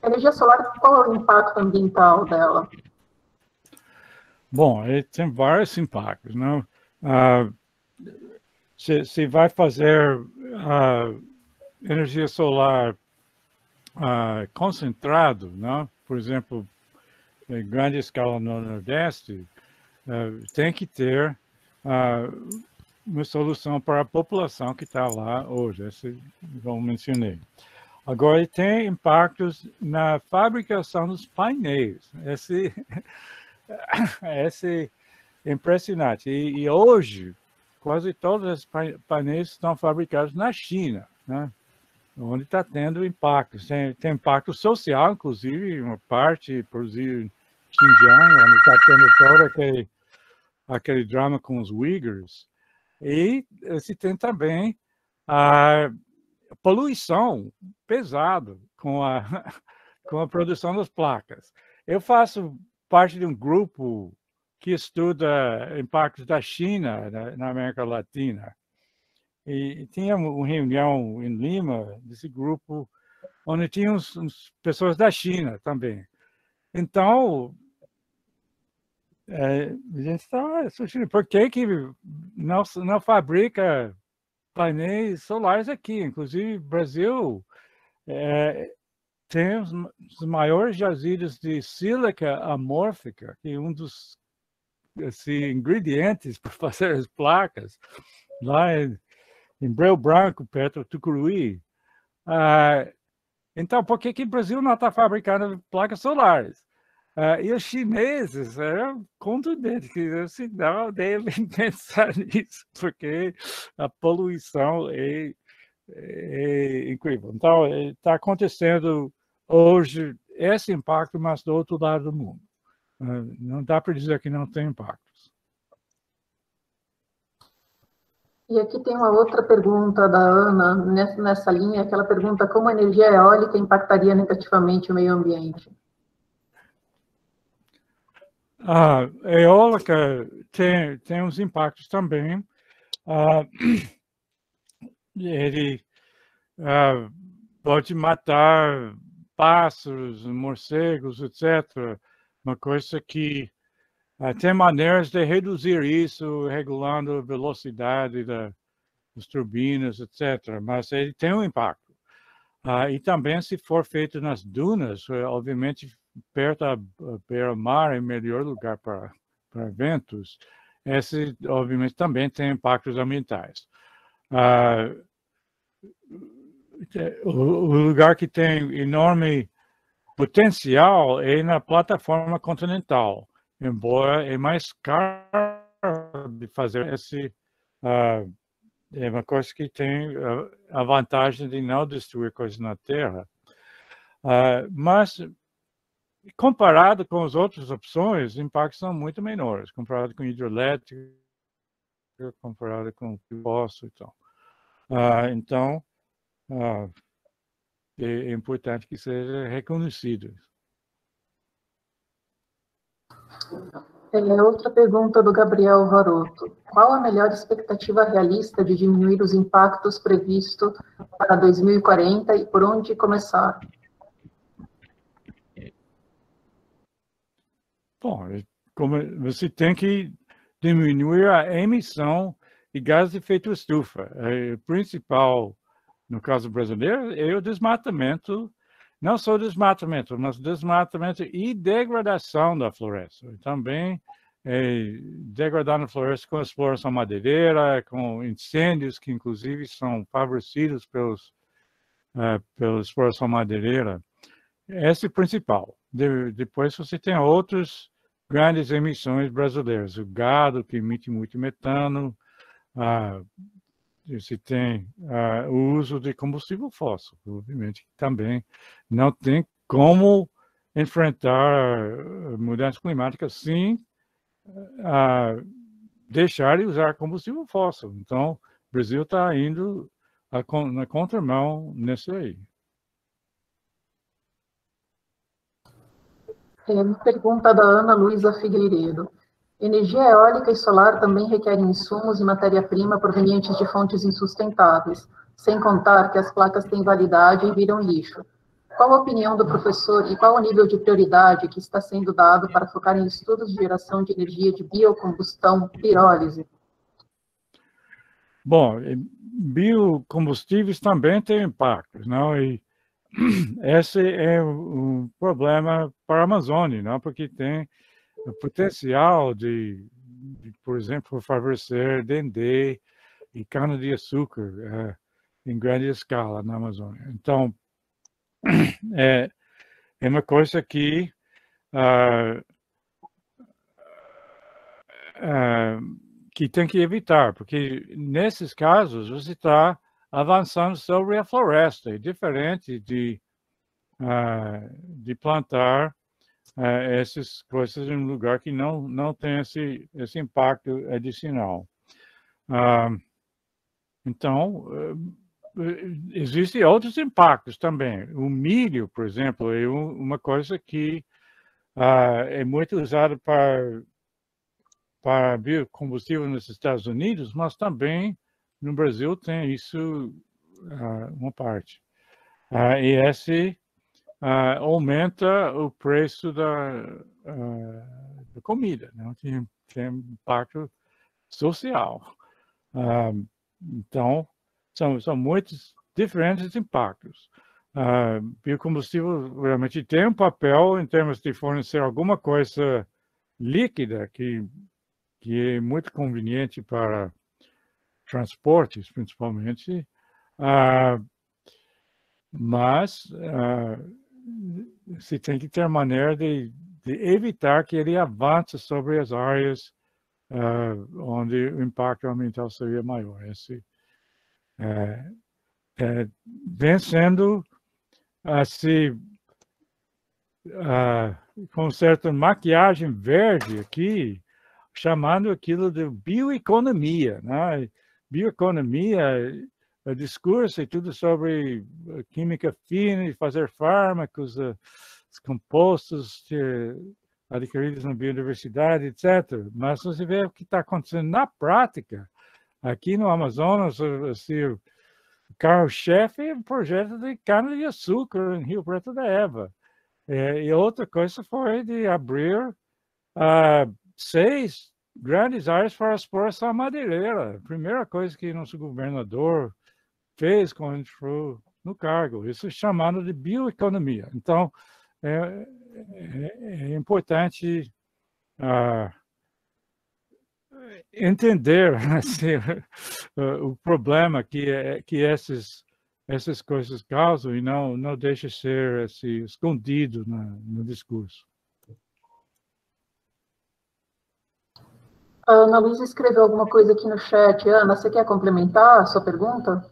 A energia solar, qual é o impacto ambiental dela? Bom, tem vários impactos, não? Se vai fazer energia solar concentrado, não? Por exemplo, em grande escala no Nordeste, tem que ter uma solução para a população que está lá hoje, esse eu mencionei. Agora, tem impactos na fabricação dos painéis. Esse é impressionante. E hoje, quase todos os painéis estão fabricados na China, né? Onde está tendo impactos. Tem impacto social, inclusive, uma parte produzida em Xinjiang, onde está tendo todo aquele drama com os Uyghurs. E se tem também a poluição pesada com a produção das placas. Eu faço parte de um grupo que estuda impactos da China na América Latina. E tinha uma reunião em Lima desse grupo, onde tinha pessoas da China também. Então, a gente estava sugerindo, por que não fabrica painéis solares aqui? Inclusive, o Brasil tem os maiores jazidos de sílica amórfica, que é um dos ingredientes para fazer as placas, lá em Breu Branco, perto do Tucuruí. Então, por que o Brasil não está fabricando placas solares? E os chineses eram contundentes, que assim, não devem pensar nisso, porque a poluição é incrível. Então, está acontecendo hoje esse impacto, mas do outro lado do mundo. Não dá para dizer que não tem impactos. E aqui tem uma outra pergunta da Ana, nessa linha, que ela pergunta como a energia eólica impactaria negativamente o meio ambiente. A eólica tem uns impactos também. Ele pode matar pássaros, morcegos, etc. Uma coisa que Tem maneiras de reduzir isso, regulando a velocidade das turbinas, etc. Mas ele tem um impacto. E também, se for feito nas dunas, obviamente, perto da beira-mar é o melhor lugar para ventos. Esse, obviamente, também tem impactos ambientais. O lugar que tem enorme potencial é na plataforma continental, embora é mais caro de fazer esse. É uma coisa que tem a vantagem de não destruir coisas na Terra. Mas, comparado com as outras opções, os impactos são muito menores, comparado com hidrelétrica, comparado com fóssil e tal. Então, é importante que seja reconhecido. Outra pergunta do Gabriel Varoto. Qual a melhor expectativa realista de diminuir os impactos previsto para 2040 e por onde começar? Bom, você tem que diminuir a emissão de gases de efeito estufa. O principal, no caso brasileiro, é o desmatamento, não só desmatamento, mas desmatamento e degradação da floresta. Também degradando a floresta com exploração madeireira, com incêndios que, inclusive, são favorecidos pela exploração madeireira. Esse é o principal. Depois você tem outras grandes emissões brasileiras. O gado, que emite muito metano. Você tem o uso de combustível fóssil. Obviamente, também não tem como enfrentar a mudança climática sem deixar de usar combustível fóssil. Então, o Brasil está indo na contramão nisso aí. Pergunta da Ana Luísa Figueiredo. Energia eólica e solar também requerem insumos e matéria-prima provenientes de fontes insustentáveis, sem contar que as placas têm validade e viram lixo. Qual a opinião do professor e qual o nível de prioridade que está sendo dado para focar em estudos de geração de energia de biocombustão, pirólise? Bom, biocombustíveis também têm impactos, não? E esse é um problema para a Amazônia, não? Porque tem o potencial de, por exemplo, favorecer dendê e cana-de-açúcar em grande escala na Amazônia. Então, é uma coisa que tem que evitar, porque nesses casos você está avançando sobre a floresta, é diferente de plantar essas coisas em um lugar que não tem esse impacto adicional. Então, existem outros impactos também. O milho, por exemplo, é uma coisa que é muito usada para biocombustível nos Estados Unidos, mas também no Brasil tem isso uma parte. E esse aumenta o preço da comida, né? Tem impacto social. Então, são muitos diferentes impactos. Biocombustível realmente tem um papel em termos de fornecer alguma coisa líquida que é muito conveniente para transportes, principalmente, mas se tem que ter maneira de evitar que ele avance sobre as áreas onde o impacto ambiental seria maior. Esse vem sendo assim, com certa maquiagem verde aqui, chamando aquilo de bioeconomia, né? Bioeconomia, o discurso é tudo sobre química fina e fazer fármacos, os compostos adquiridos na biodiversidade, etc. Mas você vê o que está acontecendo na prática. Aqui no Amazonas, assim, o carro-chefe é um projeto de cana-de-açúcar em Rio Preto da Eva. E outra coisa foi de abrir 6 grandes áreas para a exploração madeireira. Primeira coisa que nosso governador fez quando entrou no cargo. Isso é chamado de bioeconomia. Então, é importante entender assim, o problema que essas coisas causam e não deixa ser assim, escondido no discurso. A Ana Luísa escreveu alguma coisa aqui no chat. Ana, você quer complementar a sua pergunta?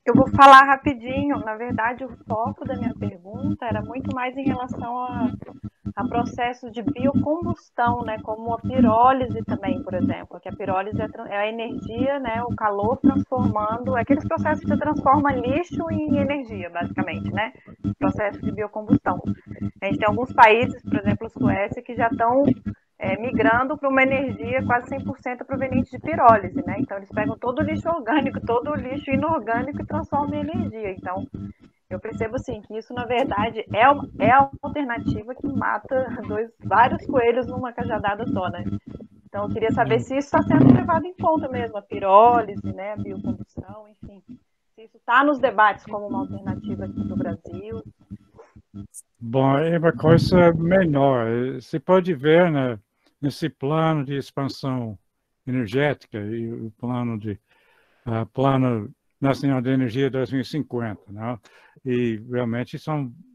Eu vou falar rapidinho. Na verdade, o foco da minha pergunta era muito mais em relação a processos de biocombustão, né, como a pirólise também, por exemplo, que a pirólise é a energia, né, o calor transformando, aqueles processos que você transforma lixo em energia, basicamente, né, processo de biocombustão. A gente tem alguns países, por exemplo, Suécia, que já estão migrando para uma energia quase 100% proveniente de pirólise, né, então eles pegam todo o lixo orgânico, todo o lixo inorgânico e transformam em energia. Então, eu percebo assim que isso, na verdade, é a alternativa que mata vários coelhos numa cajadada só, né? Então, eu queria saber se isso está sendo levado em conta mesmo, a pirólise, né, a biocombustão, enfim. Se isso está nos debates como uma alternativa aqui no Brasil. Bom, é uma coisa menor. Você pode ver, né, nesse plano de expansão energética e o plano Nacional de Energia 2050, né? E realmente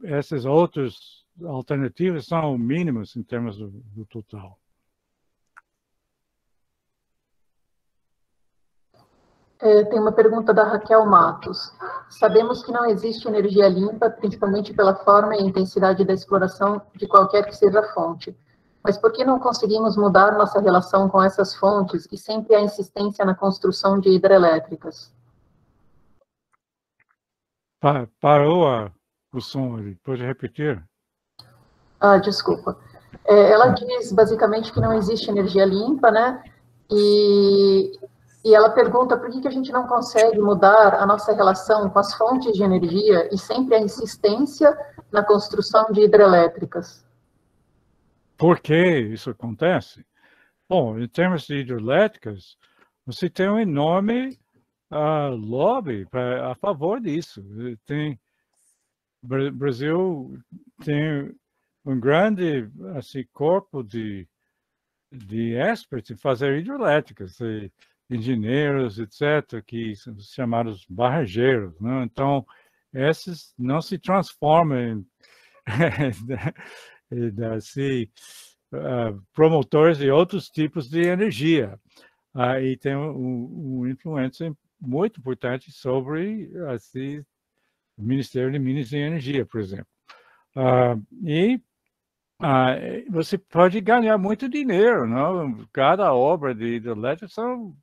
essas outras alternativas são mínimas em termos do total. Tem uma pergunta da Raquel Matos. Sabemos que não existe energia limpa, principalmente pela forma e intensidade da exploração de qualquer que seja a fonte. Mas por que não conseguimos mudar nossa relação com essas fontes e sempre há insistência na construção de hidrelétricas? Parou o som ali. Pode repetir? Desculpa. Ela diz, basicamente, que não existe energia limpa, né? E ela pergunta por que a gente não consegue mudar a nossa relação com as fontes de energia e sempre a insistência na construção de hidrelétricas. Por que isso acontece? Bom, em termos de hidrelétricas, você tem um enorme lobby a favor disso. O Brasil tem um grande assim, corpo de experts em fazer hidrelétricas, engenheiros, etc., que são chamados barrageiros, né? Então, esses não se transformam em assim, promotores de outros tipos de energia. E tem uma influência muito importante sobre assim, o Ministério de Minas e Energia, por exemplo. Você pode ganhar muito dinheiro, não? Cada obra de hidrelétrica são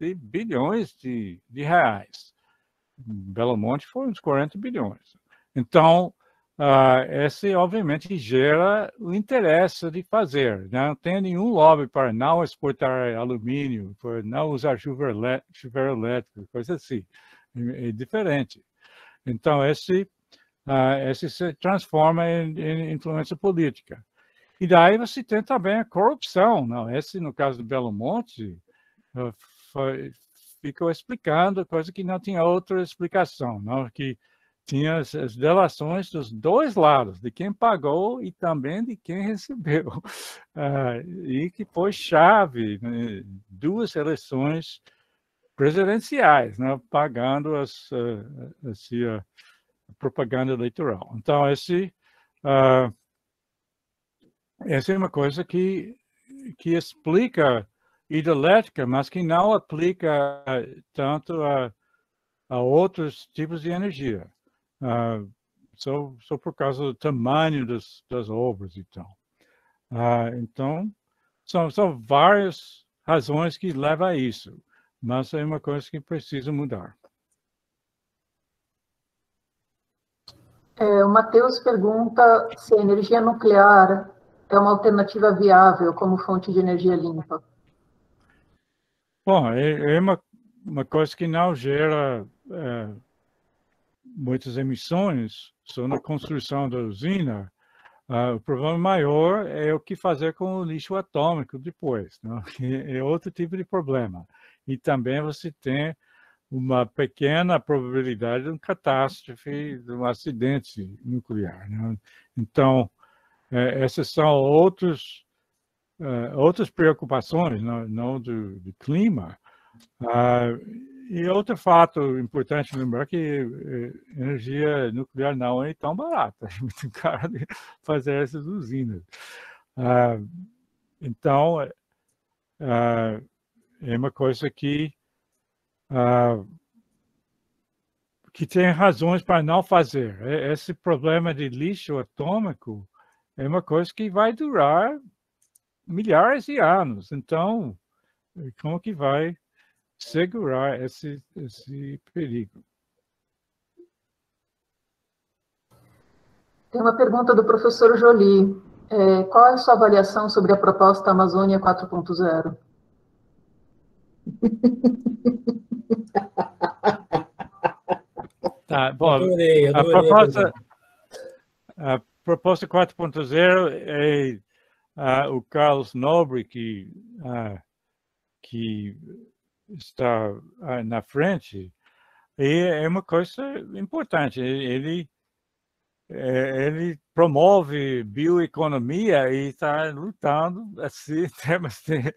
de bilhões de reais. Belo Monte foi uns 40 bilhões. Então, esse obviamente gera o interesse de fazer. Não tem nenhum lobby para não exportar alumínio, para não usar chuveiro elétrico, coisa assim. É diferente. Então, esse se transforma em influência política. E daí você tem também a corrupção. Não? Esse, no caso do Belo Monte, ficou explicando coisa que não tinha outra explicação, não? Que tinha as delações dos dois lados, de quem pagou e também de quem recebeu. E que foi chave, né? 2 eleições presidenciais, né? Pagando a propaganda eleitoral. Então, essa é uma coisa que explica hidrelétrica, mas que não aplica tanto a outros tipos de energia. Só por causa do tamanho das obras e tal. Então, são várias razões que levam a isso, mas é uma coisa que precisa mudar. O Matheus pergunta se a energia nuclear é uma alternativa viável como fonte de energia limpa. Bom, é uma coisa que não gera muitas emissões, só na construção da usina, O problema maior é o que fazer com o lixo atômico depois, não? É outro tipo de problema. E também você tem uma pequena probabilidade de uma catástrofe, de um acidente nuclear, não? Então, essas são outras preocupações, não do clima. E outro fato importante lembrar que energia nuclear não é tão barata, é muito caro de fazer essas usinas. Então, é uma coisa que tem razões para não fazer. Esse problema de lixo atômico é uma coisa que vai durar milhares de anos. Então, como que vai segurar esse perigo? Tem uma pergunta do professor Joly. Qual é a sua avaliação sobre a proposta Amazônia 4.0? Tá, bom, adorei a proposta 4.0 é o Carlos Nobre que está na frente, e é uma coisa importante. Ele promove bioeconomia e está lutando assim, em termos de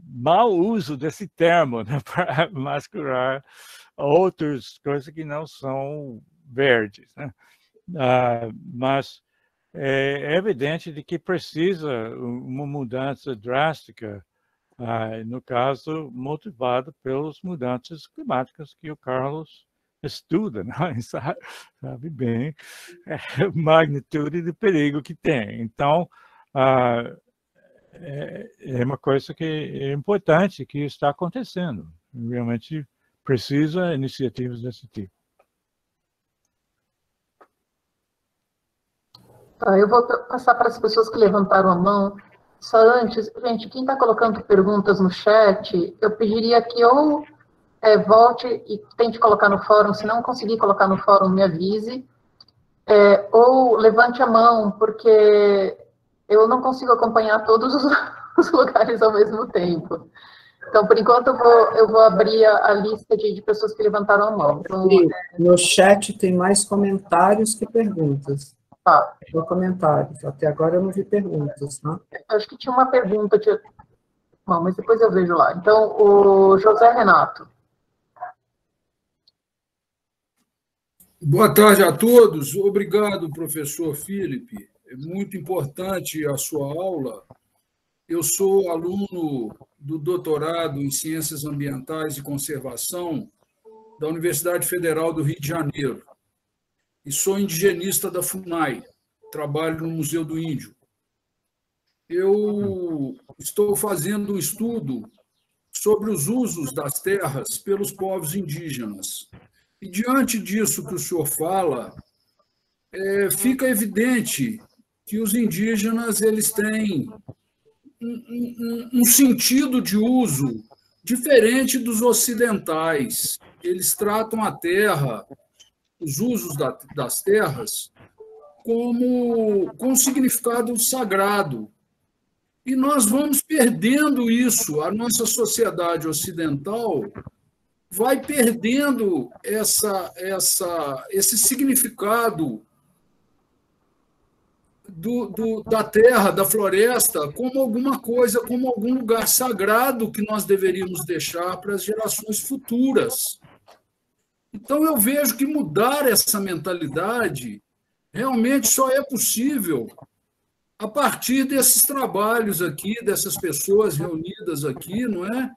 mau uso desse termo, né, para mascarar outras coisas que não são verdes, né? Mas é evidente de que precisa uma mudança drástica, no caso, motivado pelas mudanças climáticas que o Carlos estuda, né? Sabe bem a magnitude do perigo que tem. Então, é uma coisa que é importante que está acontecendo. Realmente precisa de iniciativas desse tipo. Eu vou passar para as pessoas que levantaram a mão. Só antes, gente, quem está colocando perguntas no chat, eu pediria que ou volte e tente colocar no fórum, se não conseguir colocar no fórum, me avise, ou levante a mão, porque eu não consigo acompanhar todos os lugares ao mesmo tempo. Então, por enquanto, eu vou abrir a lista de pessoas que levantaram a mão. Então, no chat tem mais comentários que perguntas. No comentários. Até agora eu não vi perguntas, né? Acho que tinha uma pergunta. Bom, mas depois eu vejo lá. Então, o José Renato. Boa tarde a todos. Obrigado, professor Felipe. É muito importante a sua aula. Eu sou aluno do doutorado em Ciências Ambientais e Conservação da Universidade Federal do Rio de Janeiro e sou indigenista da FUNAI, trabalho no Museu do Índio. Eu estou fazendo um estudo sobre os usos das terras pelos povos indígenas. E, diante disso que o senhor fala, fica evidente que os indígenas eles têm um sentido de uso diferente dos ocidentais. Eles tratam a terra, os usos das terras, com um significado sagrado. E nós vamos perdendo isso. A nossa sociedade ocidental vai perdendo esse significado da terra, da floresta, como alguma coisa, como algum lugar sagrado que nós deveríamos deixar para as gerações futuras. Então, eu vejo que mudar essa mentalidade realmente só é possível a partir desses trabalhos aqui, dessas pessoas reunidas aqui, não é?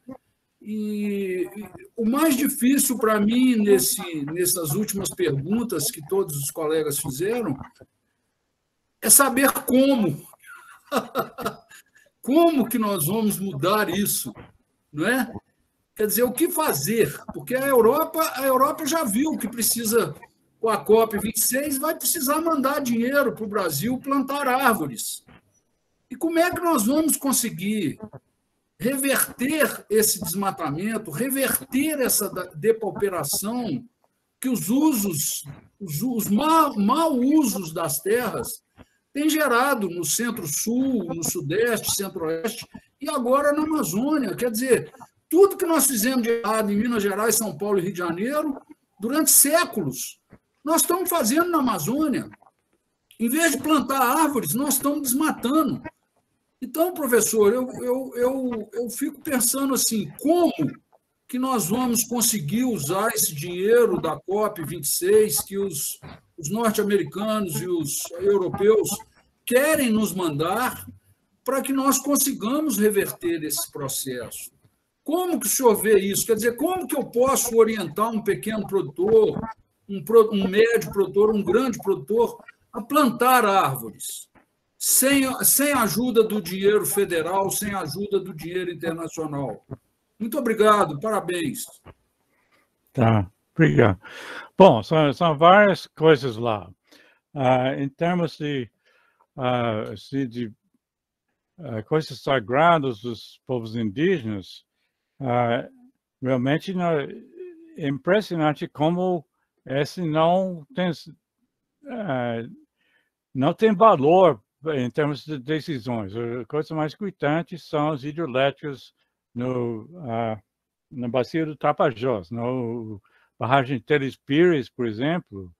E o mais difícil para mim, nessas últimas perguntas que todos os colegas fizeram, é saber como. Como que nós vamos mudar isso, não é? Quer dizer, o que fazer? Porque a Europa já viu que precisa, com a COP26, vai precisar mandar dinheiro para o Brasil plantar árvores. E como é que nós vamos conseguir reverter esse desmatamento, reverter essa depauperação, que os mau usos das terras tem gerado no Centro-Sul, no Sudeste, Centro-Oeste e agora na Amazônia. Quer dizer, tudo que nós fizemos de errado em Minas Gerais, São Paulo e Rio de Janeiro, durante séculos, nós estamos fazendo na Amazônia. Em vez de plantar árvores, nós estamos desmatando. Então, professor, eu fico pensando assim, como que nós vamos conseguir usar esse dinheiro da COP26 que os norte-americanos e os europeus querem nos mandar para que nós consigamos reverter esse processo? Como que o senhor vê isso? Quer dizer, como que eu posso orientar um pequeno produtor, um médio produtor, um grande produtor, a plantar árvores, sem a ajuda do dinheiro federal, sem a ajuda do dinheiro internacional? Muito obrigado, parabéns. Tá, obrigado. Bom, são várias coisas lá. Em termos de coisas sagradas dos povos indígenas, realmente é impressionante como esse não tem valor em termos de decisões. A coisa mais importante são os hidrelétricos na bacia do Tapajós. Na barragem Teles Pires, por exemplo,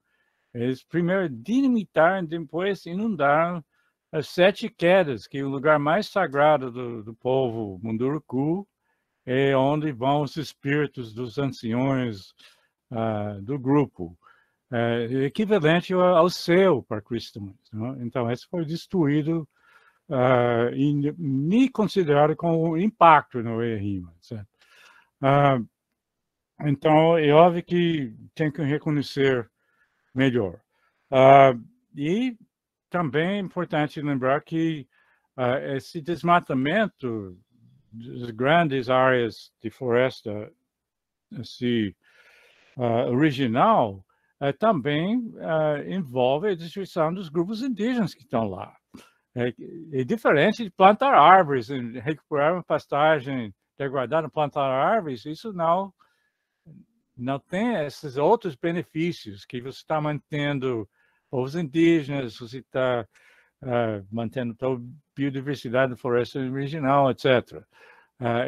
eles primeiro dinamitaram, depois inundaram as 7 Quedas, que é o lugar mais sagrado do povo Munduruku, é onde vão os espíritos dos anciões do grupo. Equivalente ao céu para cristãos. Não? Então, esse foi destruído e nem considerado como impacto no RIMA. Então, é óbvio que tem que reconhecer melhor. E também é importante lembrar que esse desmatamento das grandes áreas de floresta original também envolve a destruição dos grupos indígenas que estão lá. É diferente de plantar árvores, recuperar uma pastagem degradada, plantar árvores, isso não tem esses outros benefícios que você está mantendo povos indígenas, você está mantendo toda a biodiversidade da floresta original, etc.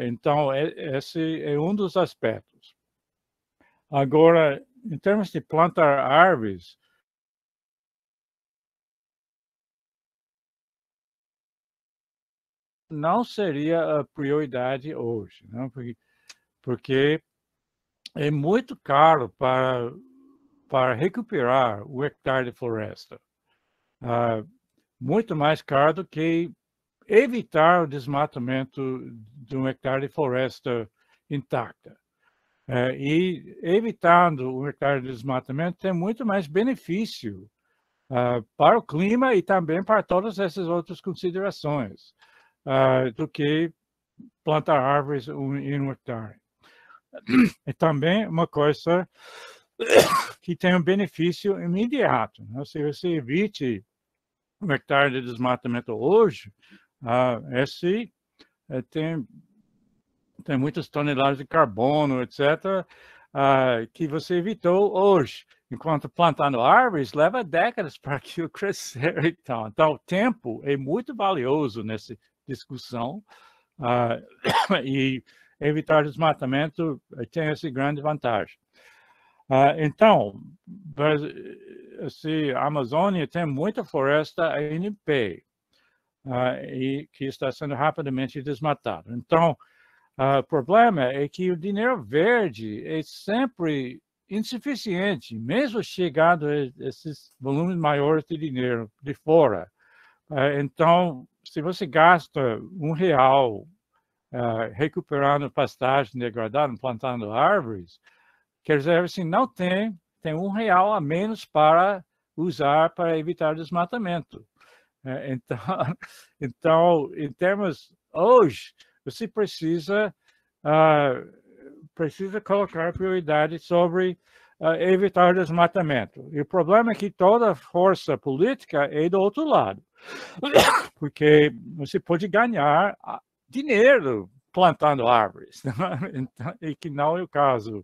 Então, esse é um dos aspectos. Agora, em termos de plantar árvores, não seria a prioridade hoje, não? Porque é muito caro para recuperar o hectare de floresta. Muito mais caro do que evitar o desmatamento de um hectare de floresta intacta. E evitando o hectare de desmatamento tem muito mais benefício para o clima e também para todas essas outras considerações do que plantar árvores em um hectare. É também uma coisa que tem um benefício imediato. Né? Se você evite um hectare de desmatamento hoje, esse tem muitas toneladas de carbono, etc., que você evitou hoje. Enquanto plantando árvores, leva décadas para aquilo crescer. Então, o tempo é muito valioso nessa discussão. E evitar desmatamento tem essa grande vantagem. Então, a Amazônia tem muita floresta em pé, e que está sendo rapidamente desmatada. Então, o problema é que o dinheiro verde é sempre insuficiente, mesmo chegando a esses volumes maiores de dinheiro de fora. Então, se você gasta R$1 recuperando pastagem degradada, plantando árvores, quer dizer, assim, não tem R$1 a menos para usar para evitar desmatamento. Então, em termos hoje, você precisa colocar prioridade sobre evitar desmatamento. E o problema é que toda força política é do outro lado, porque você pode ganhar dinheiro plantando árvores, então, e que não é o caso,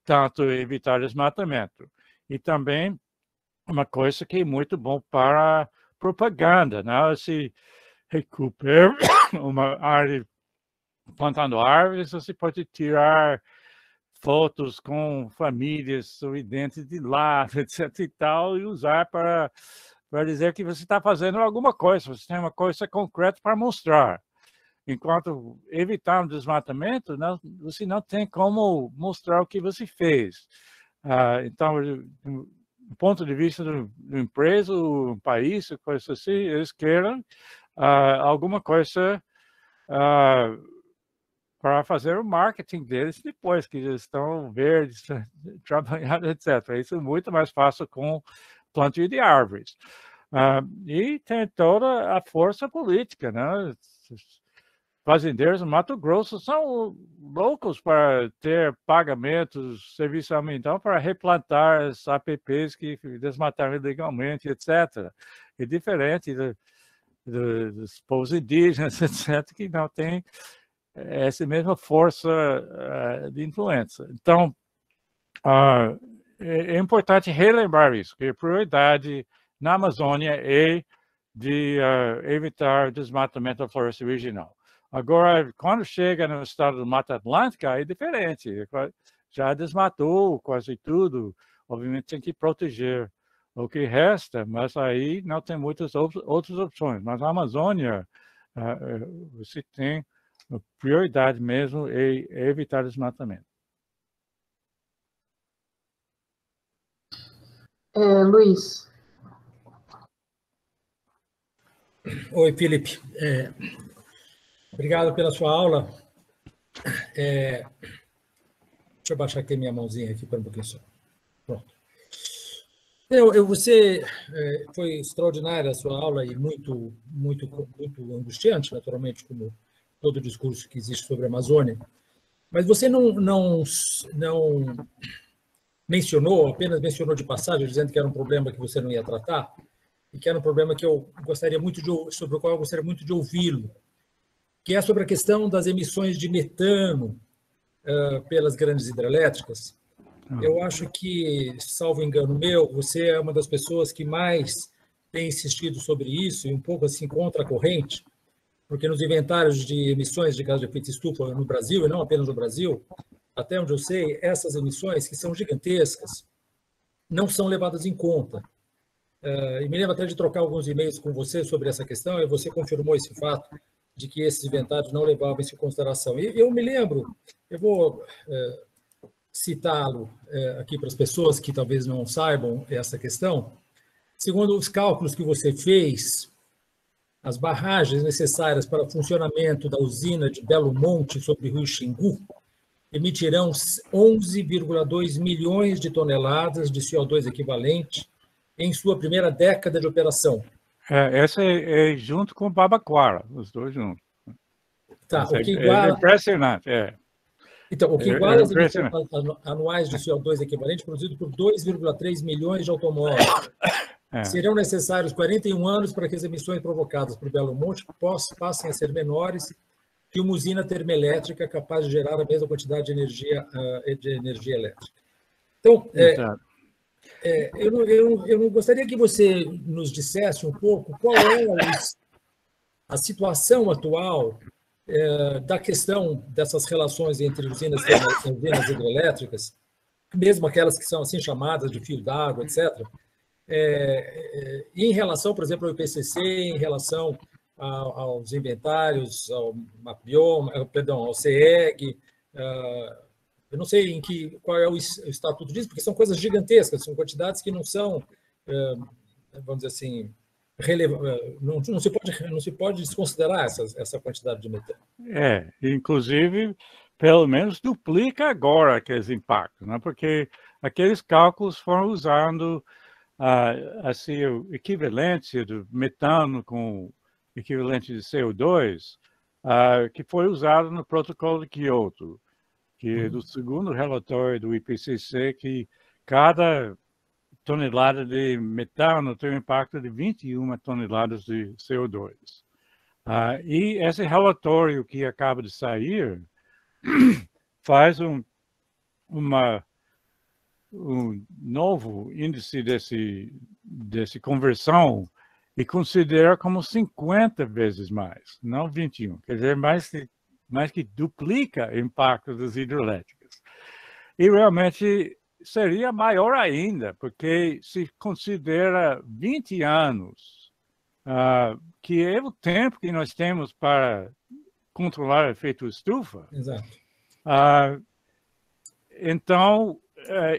tanto evitar desmatamento. E também uma coisa que é muito bom para propaganda, né? Se recupera uma área plantando árvores, você pode tirar fotos com famílias sorridentes de lá, etc. e tal, e usar para dizer que você está fazendo alguma coisa, você tem uma coisa concreta para mostrar. Enquanto evitar um desmatamento, você não tem como mostrar o que você fez. Então, do ponto de vista do empresa, um país, coisa assim, eles querem alguma coisa para fazer o marketing deles depois que eles estão verdes, trabalhando, etc. Isso é muito mais fácil com plantio de árvores. E tem toda a força política, né? Fazendeiros no Mato Grosso são loucos para ter pagamentos, serviço ambiental para replantar as APPs que desmataram ilegalmente, etc. É diferente dos povos indígenas, etc., que não tem essa mesma força de influência. Então, é importante relembrar isso, que a prioridade na Amazônia é de evitar o desmatamento da floresta original. Agora, quando chega no estado do Mata Atlântica, é diferente. Já desmatou quase tudo. Obviamente, tem que proteger o que resta, mas aí não tem muitas outras opções. Mas na Amazônia, você tem a prioridade mesmo é evitar desmatamento. Luiz. Oi, Felipe. Obrigado pela sua aula. Deixa eu baixar aqui minha mãozinha aqui para um pouquinho só. Pronto. Você foi extraordinária a sua aula e muito angustiante, naturalmente, como todo o discurso que existe sobre a Amazônia. Mas você não mencionou, apenas mencionou de passagem, dizendo que era um problema que você não ia tratar, e que era um problema que eu gostaria muito sobre o qual eu gostaria muito de ouvi-lo, que é sobre a questão das emissões de metano pelas grandes hidrelétricas. Eu acho que, salvo engano meu, você é uma das pessoas que mais tem insistido sobre isso, e um pouco assim contra a corrente, porque nos inventários de emissões de gás de efeito estufa no Brasil, e não apenas no Brasil, até onde eu sei, essas emissões, que são gigantescas, não são levadas em conta. E me lembro até de trocar alguns e-mails com você sobre essa questão, e você confirmou esse fato de que esses inventários não levavam isso em consideração. E eu me lembro, eu vou citá-lo aqui para as pessoas que talvez não saibam essa questão. Segundo os cálculos que você fez, as barragens necessárias para o funcionamento da usina de Belo Monte sobre o Rio Xingu emitirão 11,2 milhões de toneladas de CO2 equivalente em sua primeira década de operação. Essa é junto com o Babaquara, os dois juntos. Tá, o que iguala... É impressionante, Então, o que iguala as emissões anuais de CO2 equivalente produzido por 2,3 milhões de automóveis. Serão necessários 41 anos para que as emissões provocadas por Belo Monte passem a ser menores que uma usina termoelétrica capaz de gerar a mesma quantidade de energia elétrica. Então, eu não gostaria que você nos dissesse um pouco qual é a situação atual da questão dessas relações entre usinas hidrelétricas, mesmo aquelas que são assim chamadas de fio d'água, etc., em relação, por exemplo, ao IPCC, em relação aos inventários, ao MAPBIOM, perdão, ao CEG. Eu não sei qual é o estatuto disso, porque são coisas gigantescas, são quantidades que não são, vamos dizer assim, não se pode desconsiderar essa quantidade de metano. Inclusive, pelo menos duplica agora aqueles impactos, né? Porque aqueles cálculos foram usando assim, o equivalente do metano com o equivalente de CO2, que foi usado no protocolo de Kyoto, que é do segundo relatório do IPCC, que cada tonelada de metano tem um impacto de 21 toneladas de CO2. E esse relatório que acaba de sair faz um novo índice desse conversão e considera como 50 vezes mais, não 21. Quer dizer, mais que duplica o impacto das hidrelétricas. E realmente seria maior ainda, porque se considera 20 anos, que é o tempo que nós temos para controlar o efeito estufa. Exato. Então,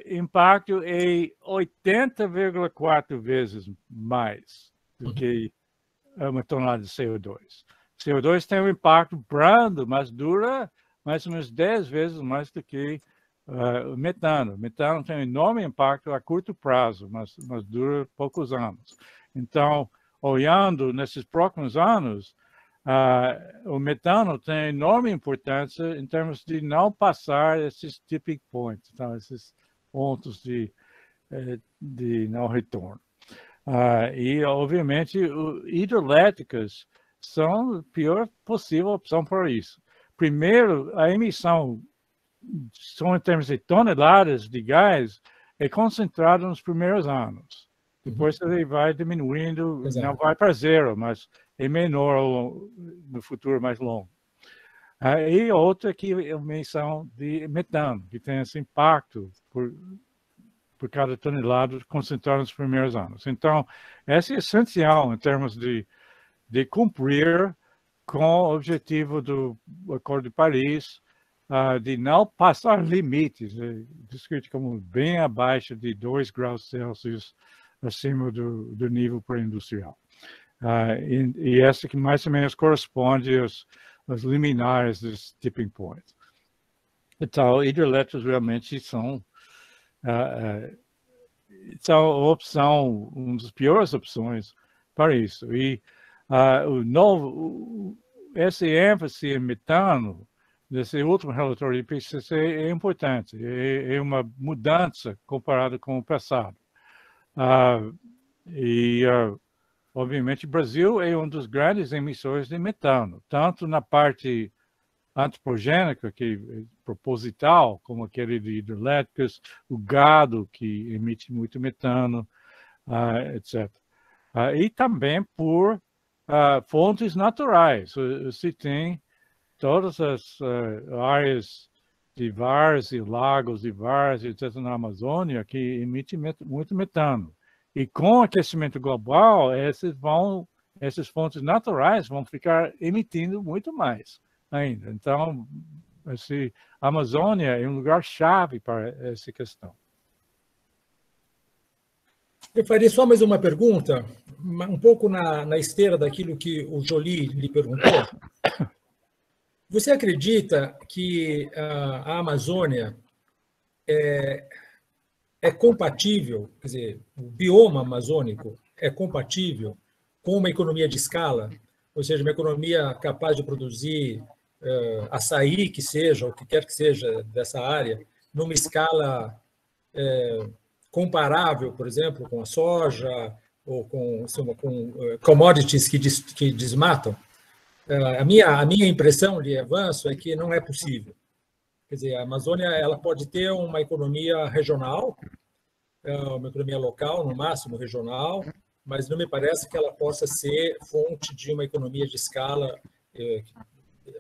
impacto é 80,4 vezes mais do que uma tonelada de CO2. CO2 tem um impacto brando, mas dura mais ou menos 10 vezes mais do que o metano. O metano tem um enorme impacto a curto prazo, mas dura poucos anos. Então, olhando nesses próximos anos, o metano tem enorme importância em termos de não passar esses tipping points, então, esses pontos de não retorno. E, obviamente, hidrelétricas são a pior possível opção para isso. Primeiro, a emissão, só em termos de toneladas de gás, é concentrada nos primeiros anos. Depois ele vai diminuindo, Exato. Não vai para zero, mas é menor no futuro mais longo. E outra que é a emissão de metano, que tem esse impacto por cada tonelada concentrado nos primeiros anos. Então, esse é essencial em termos de cumprir com o objetivo do Acordo de Paris, de não passar limites, descrito como bem abaixo de 2 graus Celsius acima do nível pré-industrial. E essa que mais ou menos corresponde aos liminares dos tipping points. Então, hidrelétricas realmente são uma das piores opções para isso. E esse ênfase em metano, desse último relatório do IPCC, é importante. É uma mudança comparada com o passado. Obviamente, o Brasil é um dos grandes emissores de metano, tanto na parte antropogênica, que é proposital, como aquele de hidrelétricas, o gado, que emite muito metano, etc. E também por fontes naturais. Se tem todas as áreas de várzeas, lagos de várzeas, etc., na Amazônia, que emitem muito metano. E com o aquecimento global, essas fontes naturais vão ficar emitindo muito mais ainda. Então, a Amazônia é um lugar-chave para essa questão. Eu faria só mais uma pergunta, um pouco na esteira daquilo que o Joly lhe perguntou. Você acredita que a Amazônia é compatível, quer dizer, o bioma amazônico é compatível com uma economia de escala, ou seja, uma economia capaz de produzir açaí, que seja, ou o que quer que seja dessa área, numa escala comparável, por exemplo, com a soja ou com commodities que desmatam? A minha impressão de avanço é que não é possível. Quer dizer, a Amazônia ela pode ter uma economia regional, uma economia local, no máximo regional, mas não me parece que ela possa ser fonte de uma economia de escala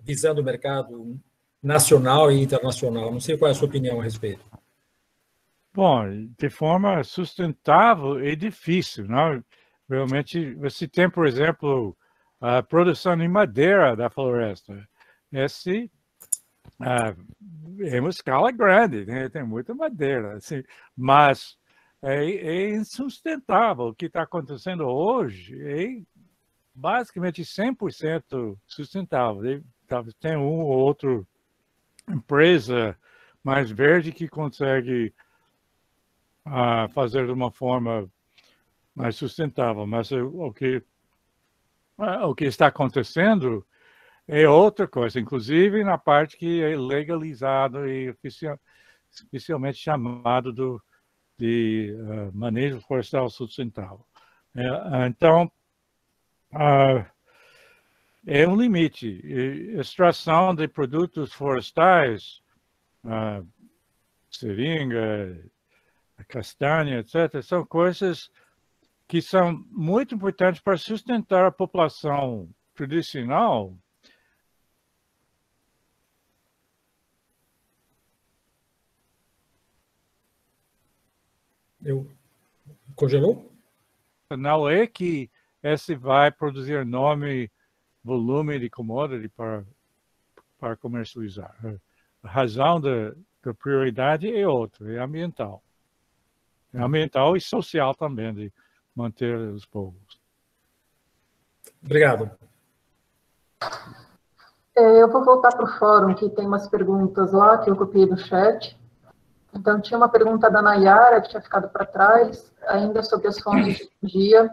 visando o mercado nacional e internacional. Não sei qual é a sua opinião a respeito. Bom, de forma sustentável é difícil, não? Realmente, você tem, por exemplo, a produção de madeira da floresta. Esse é uma escala grande, né? Tem muita madeira, assim, mas é insustentável. O que está acontecendo hoje é basicamente 100% sustentável. Talvez tenha uma ou outra empresa mais verde que consegue fazer de uma forma mais sustentável, mas o que está acontecendo é outra coisa, inclusive na parte que é legalizado e oficialmente chamado de manejo florestal sustentável. Então, é um limite. Extração de produtos florestais, seringa, castanha, etc., são coisas que são muito importantes para sustentar a população tradicional. Congelou? Não é que esse vai produzir enorme volume de commodity para comercializar. A razão da prioridade é outra, é ambiental. É ambiental e social também, de manter os povos. Obrigado. Eu vou voltar para o fórum, que tem umas perguntas lá que eu copiei do chat. Então, tinha uma pergunta da Nayara, que tinha ficado para trás, ainda sobre as fontes de energia,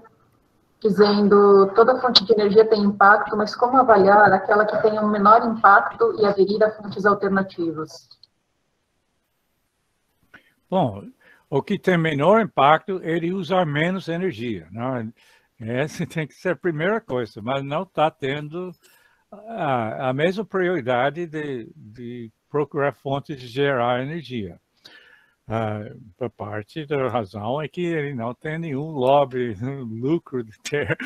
dizendo toda fonte de energia tem impacto, mas como avaliar aquela que tem um menor impacto e aderir a fontes alternativas? Bom, o que tem menor impacto é de usar menos energia. Não? Essa tem que ser a primeira coisa, mas não está tendo a mesma prioridade de procurar fontes de gerar energia. A parte da razão é que ele não tem nenhum lobby, lucro de ter,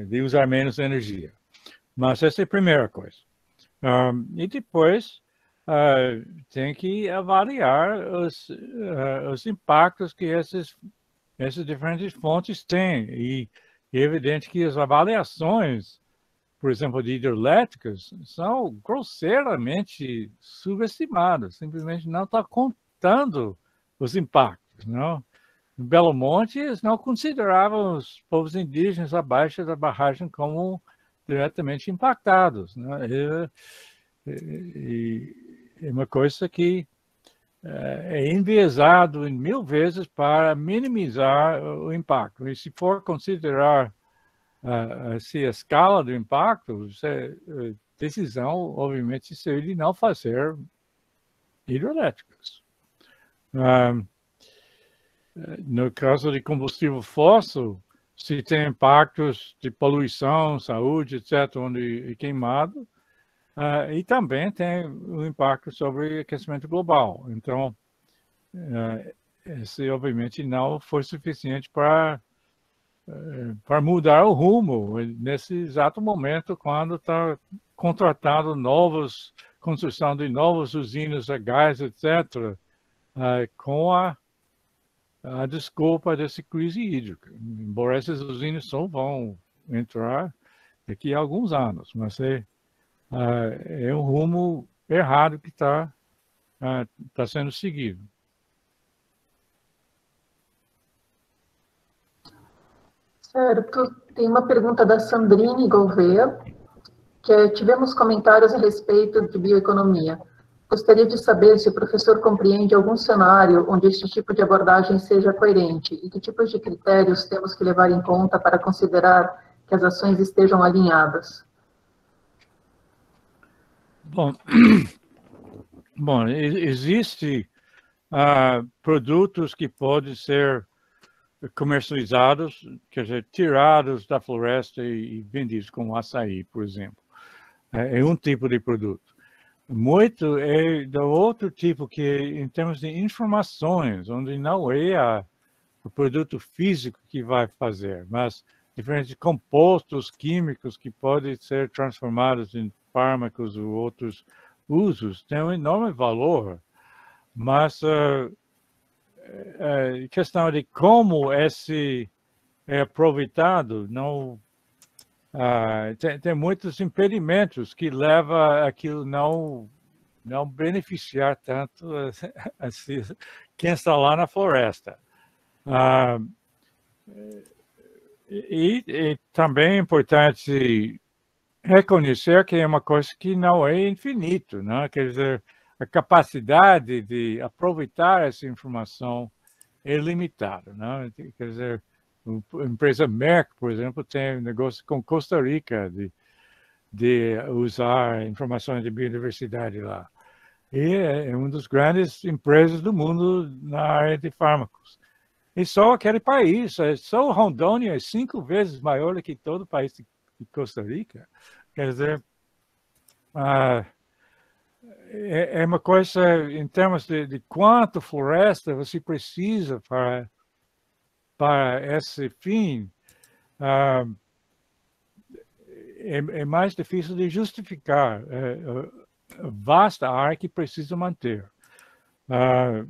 de usar menos energia. Mas essa é a primeira coisa. E depois tem que avaliar os impactos que essas diferentes fontes têm. E é evidente que as avaliações, por exemplo, de hidrelétricas, são grosseiramente subestimadas. Simplesmente não está contando os impactos. Não? Em Belo Monte, eles não consideravam os povos indígenas abaixo da barragem como diretamente impactados. Né? É uma coisa que é enviesado em 1000 vezes para minimizar o impacto. E se for considerar se a escala do impacto, a decisão, obviamente, seria de não fazer hidrelétricas. No caso de combustível fóssil, se tem impactos de poluição, saúde, etc., onde é queimado, e também tem o impacto sobre aquecimento global. Então, esse, obviamente, não foi suficiente para mudar o rumo nesse exato momento, quando está contratado construção de novas usinas a gás, etc., com a desculpa dessa crise hídrica. Embora essas usinas só vão entrar daqui a alguns anos, mas é um rumo errado que está sendo seguido. Certo. Tem uma pergunta da Sandrine Gouveia, que é: tivemos comentários a respeito de bioeconomia. Gostaria de saber se o professor compreende algum cenário onde este tipo de abordagem seja coerente e que tipos de critérios temos que levar em conta para considerar que as ações estejam alinhadas. Bom, existe produtos que podem ser comercializados, quer dizer, tirados da floresta e vendidos, como açaí, por exemplo. É um tipo de produto. Muito é do outro tipo, que em termos de informações, onde não é o produto físico que vai fazer, mas diferentes compostos químicos que podem ser transformados em fármacos ou outros usos, tem um enorme valor. Mas a questão de como esse é aproveitado, não tem muitos impedimentos que levam a aquilo não beneficiar tanto quem está lá na floresta. E também é importante reconhecer que é uma coisa que não é infinito, né? Quer dizer, a capacidade de aproveitar essa informação é limitada, né? Quer dizer, a empresa Merck, por exemplo, tem um negócio com Costa Rica de usar informações de biodiversidade lá. E é uma das grandes empresas do mundo na área de fármacos. E só aquele país, só Rondônia é 5 vezes maior do que todo o país de Costa Rica. Quer dizer, é uma coisa em termos de quanto floresta você precisa para esse fim, é mais difícil de justificar a vasta área que precisa manter.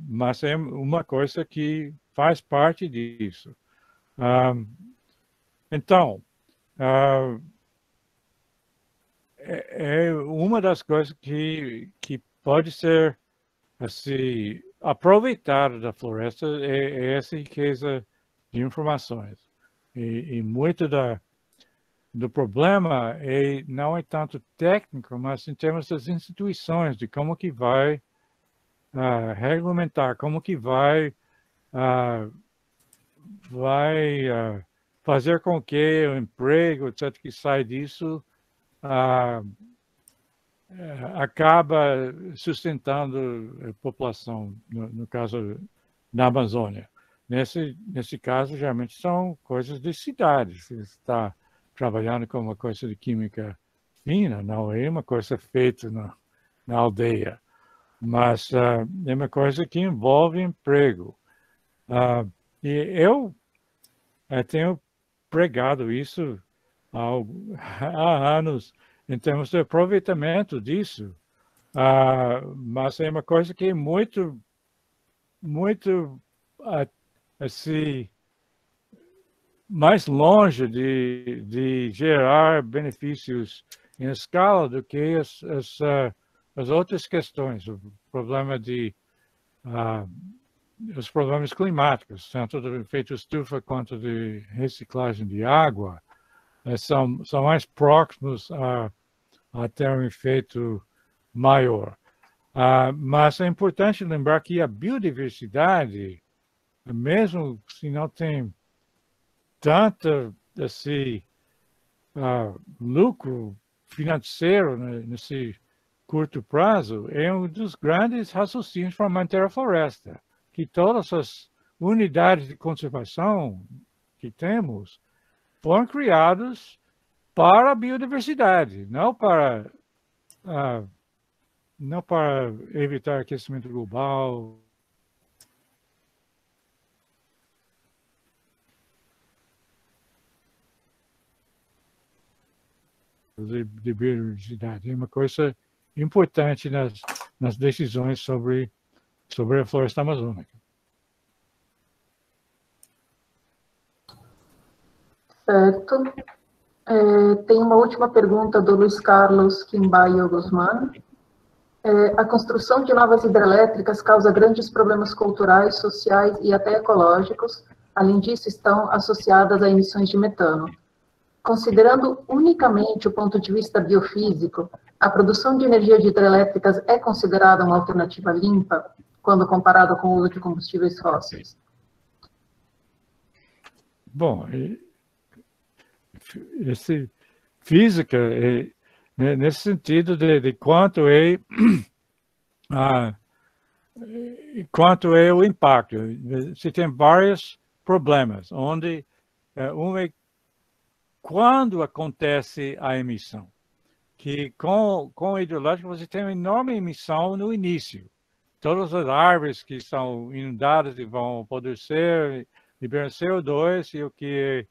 Mas é uma coisa que faz parte disso. Então, é uma das coisas que pode ser assim, aproveitada da floresta é essa riqueza de informações. E muito do problema não é tanto técnico, mas em termos das instituições, de como que vai regulamentar, como que vai fazer com que o emprego, etc., que sai disso, acaba sustentando a população, no caso da Amazônia. Nesse caso, geralmente são coisas de cidades. Você está trabalhando com uma coisa de química fina, não é uma coisa feita na aldeia, mas é uma coisa que envolve emprego. E eu tenho pregado isso há anos, em termos de aproveitamento disso, mas é uma coisa que é muito assim, mais longe de gerar benefícios em escala do que as outras questões, o problema os problemas climáticos, tanto do efeito estufa quanto de reciclagem de água, são mais próximos a ter um efeito maior. Mas é importante lembrar que a biodiversidade, mesmo se não tem tanto assim, lucro financeiro nesse curto prazo, é um dos grandes raciocínios para manter a floresta, que todas as unidades de conservação que temos foram criadas para a biodiversidade, não para evitar aquecimento global. De biodiversidade. É uma coisa importante nas decisões sobre a floresta amazônica. Certo. Tem uma última pergunta do Luiz Carlos Quimbaio Guzmán. A construção de novas hidrelétricas causa grandes problemas culturais, sociais e até ecológicos. Além disso, estão associadas a emissões de metano. Considerando unicamente o ponto de vista biofísico, a produção de energia de hidrelétricas é considerada uma alternativa limpa quando comparada com o uso de combustíveis fósseis? Bom, física, nesse sentido de quanto é o impacto. Você tem vários problemas, onde um é quando acontece a emissão, que com a hidrelétrica você tem uma enorme emissão no início. Todas as árvores que são inundadas e vão apodrecer, liberam CO2 e o que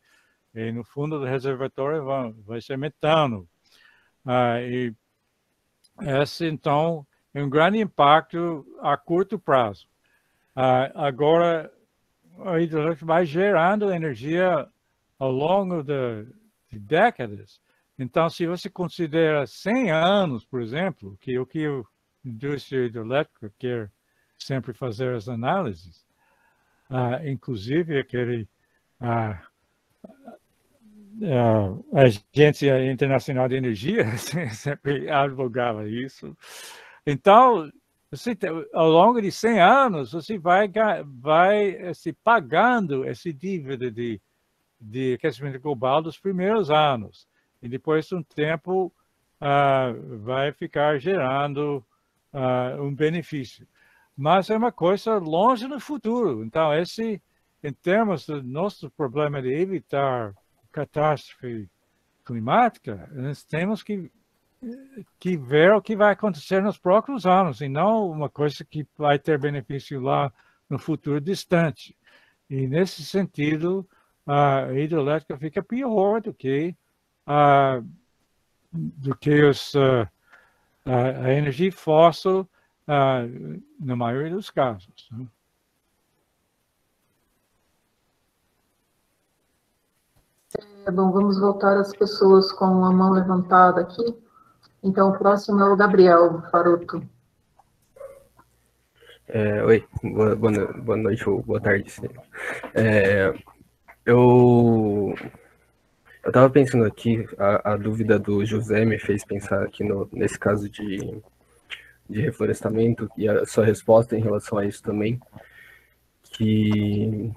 no fundo do reservatório vai ser metano. E esse, então, é um grande impacto a curto prazo. Agora, a hidrelétrica vai gerando energia ao longo de décadas. Então, se você considera 100 anos, por exemplo, que o que a indústria hidrelétrica quer sempre fazer as análises, inclusive aquele a Agência Internacional de Energia sempre advogava isso. Então, ao longo de 100 anos, você vai se pagando essa dívida de aquecimento global dos primeiros anos. E depois de um tempo, vai ficar gerando um benefício. Mas é uma coisa longe no futuro. Então, em termos do nosso problema de evitar catástrofe climática, nós temos que ver o que vai acontecer nos próximos anos, e não uma coisa que vai ter benefício lá no futuro distante. E, nesse sentido, a hidrelétrica fica pior do que a energia fóssil, na maioria dos casos. Né? Bom, vamos voltar às pessoas com a mão levantada aqui. Então, o próximo é o Gabriel Faroto. Oi, boa noite ou boa tarde. Eu estava pensando aqui, a dúvida do José me fez pensar aqui nesse caso de reflorestamento e a sua resposta em relação a isso também, que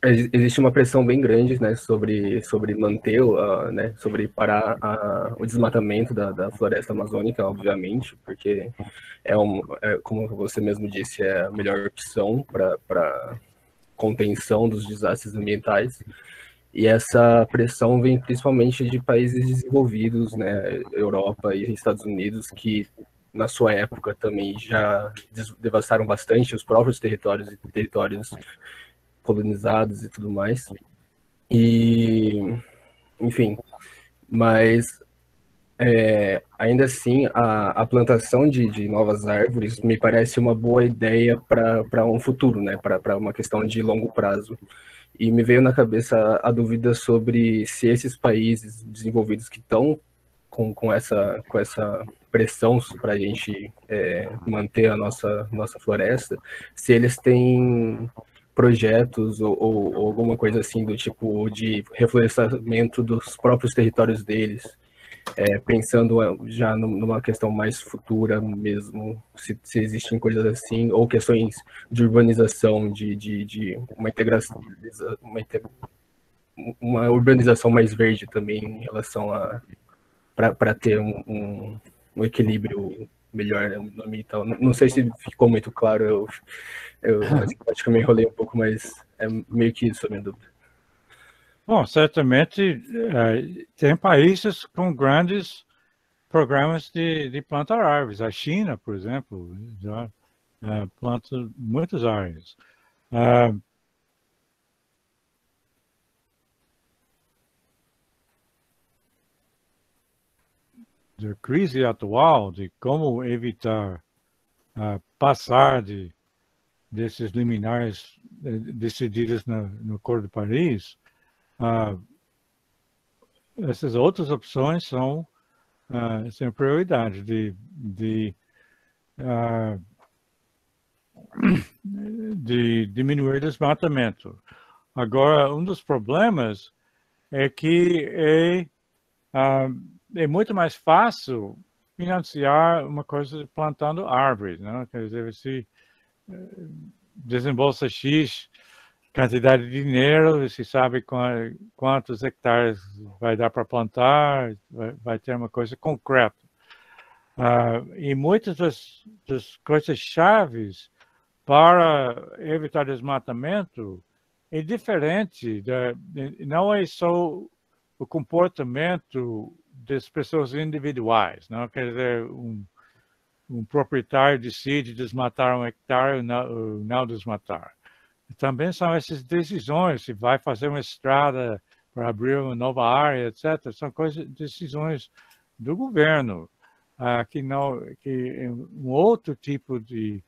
existe uma pressão bem grande, né, sobre manter, né, sobre parar o desmatamento da floresta amazônica, obviamente, porque como você mesmo disse, é a melhor opção para contenção dos desastres ambientais. E essa pressão vem principalmente de países desenvolvidos, né, Europa e Estados Unidos, que na sua época também já devastaram bastante os próprios territórios colonizados e tudo mais. E, enfim, mas ainda assim, a plantação de novas árvores me parece uma boa ideia para um futuro, né? Para uma questão de longo prazo. E me veio na cabeça a dúvida sobre se esses países desenvolvidos que estão com essa pressão para a gente manter a nossa floresta, se eles têm projetos ou alguma coisa assim do tipo de reflorestamento dos próprios territórios deles, pensando já numa questão mais futura mesmo, se existem coisas assim, ou questões de urbanização, de uma integração, uma urbanização mais verde também em relação para ter um equilíbrio melhor no meio e tal. Não sei se ficou muito claro, eu acho que eu me enrolei um pouco, mas é meio que isso a minha dúvida. Bom, certamente tem países com grandes programas de plantar árvores. A China, por exemplo, já planta muitas árvores. Da crise atual, de como evitar passar desses liminares decididos no Acordo de Paris, essas outras opções são prioridade de diminuir o desmatamento. Agora, um dos problemas é que é muito mais fácil financiar uma coisa plantando árvores, né? Quer dizer, se desembolsa X quantidade de dinheiro, se sabe quantos hectares vai dar para plantar, vai ter uma coisa concreta. E muitas das coisas chaves para evitar desmatamento é diferente, não é só o comportamento das pessoas individuais, não? Quer dizer, um proprietário decide desmatar um hectare ou não desmatar. Também são essas decisões, se vai fazer uma estrada para abrir uma nova área, etc. São decisões do governo, que é um outro tipo de,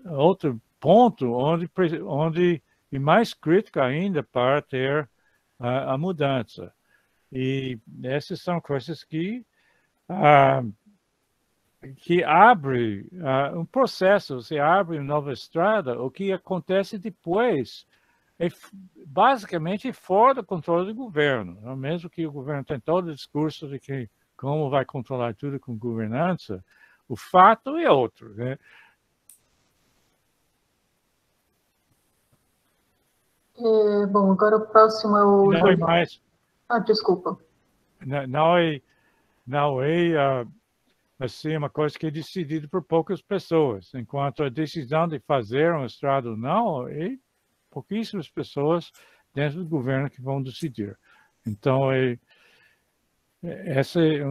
outro ponto onde é mais crítico ainda para ter a mudança. E essas são coisas que abre um processo, você abre uma nova estrada, o que acontece depois é basicamente fora do controle do governo. Não? Mesmo que o governo tenha todo o discurso de que como vai controlar tudo com governança, o fato é outro. Né? Bom, agora o próximo é o... Não é mais... desculpa. Não é assim, uma coisa que é decidida por poucas pessoas, enquanto a decisão de fazer uma estrada ou não, é pouquíssimas pessoas dentro do governo que vão decidir. Então, esse é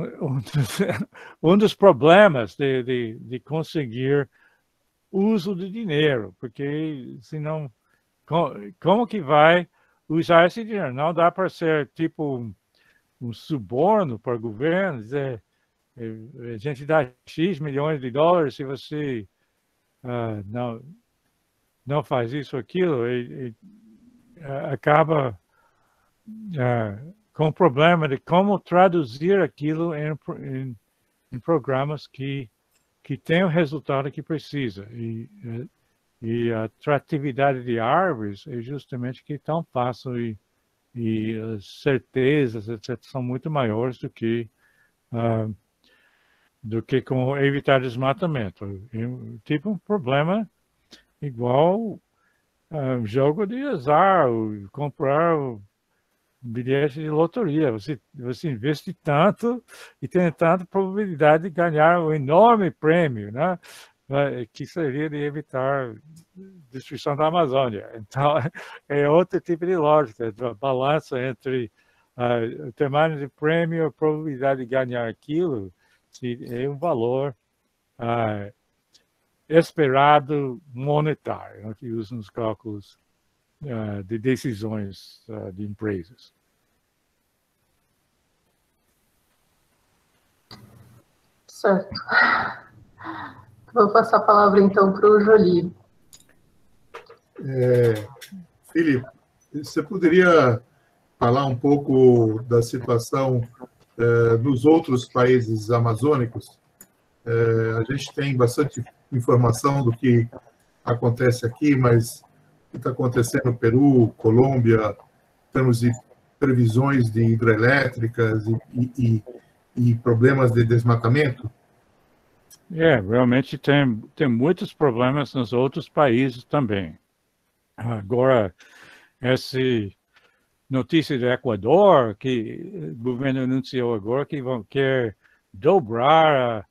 um dos problemas de conseguir uso do dinheiro, porque senão, como que vai usar esse dinheiro? Não dá para ser tipo um suborno para o governo, dizer, a gente dá X milhões de dólares se você não faz isso ou aquilo, e acaba com o problema de como traduzir aquilo em programas que têm o resultado que precisa. E a atratividade de árvores é justamente que é tão fácil e as certezas, etc., são muito maiores do que com evitar desmatamento. Tipo um problema igual jogo de azar, comprar bilhete de loteria. Você investe tanto e tem tanta probabilidade de ganhar um enorme prêmio, né? Que seria de evitar destruição da Amazônia. Então, é outro tipo de lógica, a balança entre o tamanho de prêmio e a probabilidade de ganhar aquilo, é um valor esperado monetário, né, que usa nos cálculos de decisões de empresas. Certo. Vou passar a palavra, então, para o Jolie. Felipe, você poderia falar um pouco da situação nos outros países amazônicos? A gente tem bastante informação do que acontece aqui, mas o que está acontecendo no Peru, Colômbia, em termos de previsões de hidrelétricas e problemas de desmatamento? Realmente tem muitos problemas nos outros países também. Agora, essa notícia do Equador, que o governo anunciou agora que quer dobrar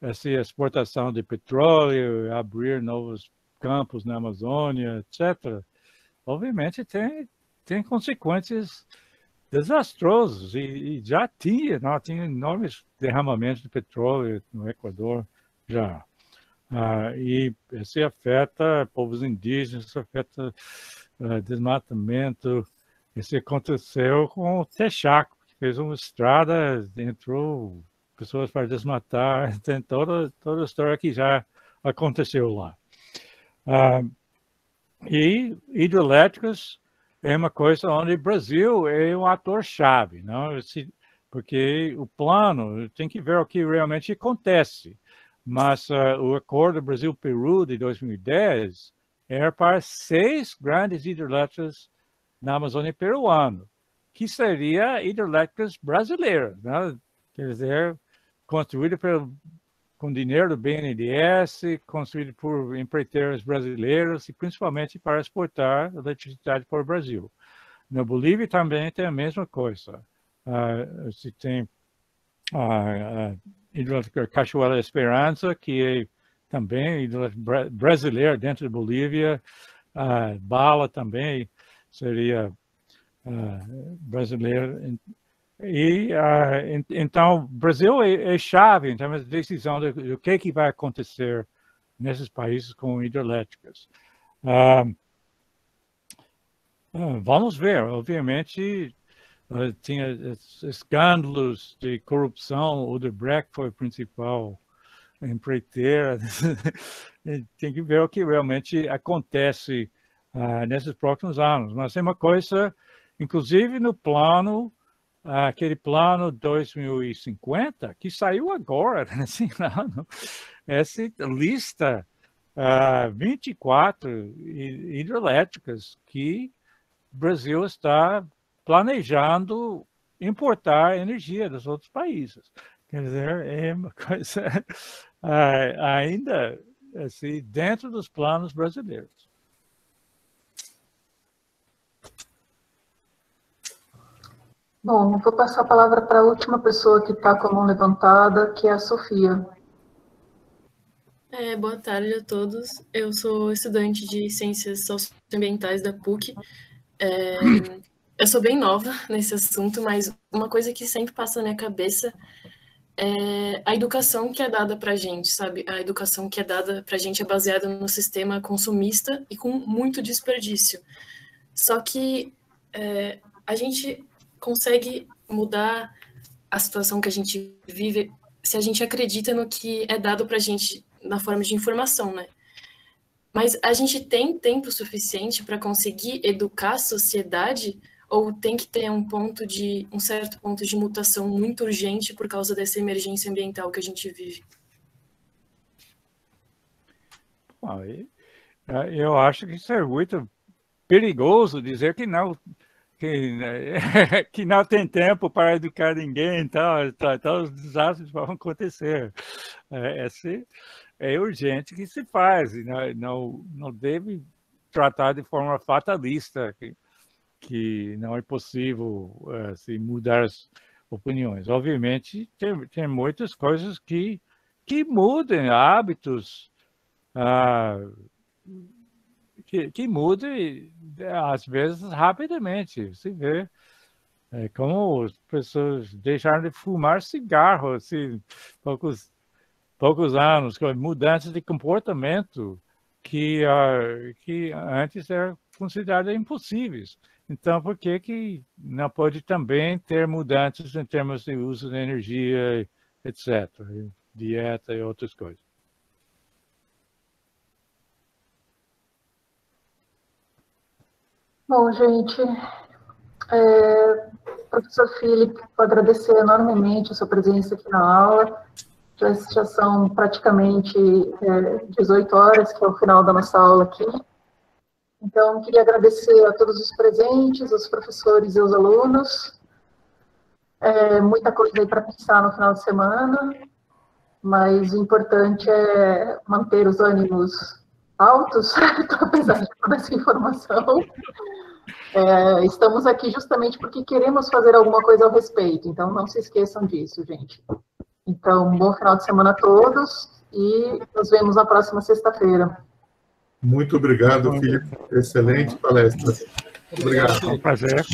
essa exportação de petróleo, abrir novos campos na Amazônia, etc., obviamente tem consequências desastrosas, e já tinha enormes derramamentos de petróleo no Equador, já. E isso afeta povos indígenas, isso afeta desmatamento. Isso aconteceu com o Texaco, que fez uma estrada, entrou pessoas para desmatar, tem toda a história que já aconteceu lá. E hidrelétricas é uma coisa onde o Brasil é um ator-chave, não? Porque o plano tem que ver o que realmente acontece. Mas o acordo Brasil-Peru de 2010 era para 6 grandes hidrelétricas na Amazônia peruana, que seria hidrelétricas brasileiras, né? Quer dizer, construída com dinheiro do BNDES, construída por empreiteiros brasileiros e principalmente para exportar eletricidade para o Brasil. Na Bolívia também tem a mesma coisa. Se tem a hidrelétrica Cachoeira Esperança, que é também brasileira dentro da Bolívia. Bala também seria brasileira. E então, o Brasil é chave em termos de decisão do que vai acontecer nesses países com hidrelétricas. Vamos ver, obviamente, tinha escândalos de corrupção, o Odebrecht foi o principal empreiteira. Tem que ver o que realmente acontece nesses próximos anos. Mas é uma coisa, inclusive no plano, aquele plano 2050, que saiu agora, nesse ano, essa lista 24 hidrelétricas que o Brasil está planejando importar energia dos outros países. Quer dizer, é uma coisa ainda assim, dentro dos planos brasileiros. Bom, vou passar a palavra para a última pessoa que está com a mão levantada, que é a Sofia. Boa tarde a todos. Eu sou estudante de Ciências Socioambientais da PUC. Eu sou bem nova nesse assunto, mas uma coisa que sempre passa na minha cabeça a educação que é dada para a gente, sabe? A educação que é dada para a gente é baseada no sistema consumista e com muito desperdício. Só que a gente consegue mudar a situação que a gente vive se a gente acredita no que é dado para a gente na forma de informação, né? Mas a gente tem tempo suficiente para conseguir educar a sociedade ou tem que ter um certo ponto de mutação muito urgente por causa dessa emergência ambiental que a gente vive? Eu acho que isso é muito perigoso dizer que não tem tempo para educar ninguém, então os desastres vão acontecer. É urgente que se faz, e não deve tratar de forma fatalista, que não é possível assim, mudar as opiniões. Obviamente, tem muitas coisas que mudem hábitos, que mudem, às vezes, rapidamente. Se vê como as pessoas deixaram de fumar cigarro, assim, poucos anos, com mudanças de comportamento que antes eram consideradas impossíveis. Então, por que não pode também ter mudanças em termos de uso de energia, etc., dieta e outras coisas? Bom, gente, professor Filipe, vou agradecer enormemente a sua presença aqui na aula. Já são praticamente 18 horas, que é o final da nossa aula aqui. Então, queria agradecer a todos os presentes, os professores e os alunos. Muita coisa aí para pensar no final de semana, mas o importante é manter os ânimos altos, apesar de toda essa informação. Estamos aqui justamente porque queremos fazer alguma coisa ao respeito, então não se esqueçam disso, gente. Então, bom final de semana a todos e nos vemos na próxima sexta-feira. Muito obrigado, Filipe. Excelente palestra. Obrigado. É um prazer.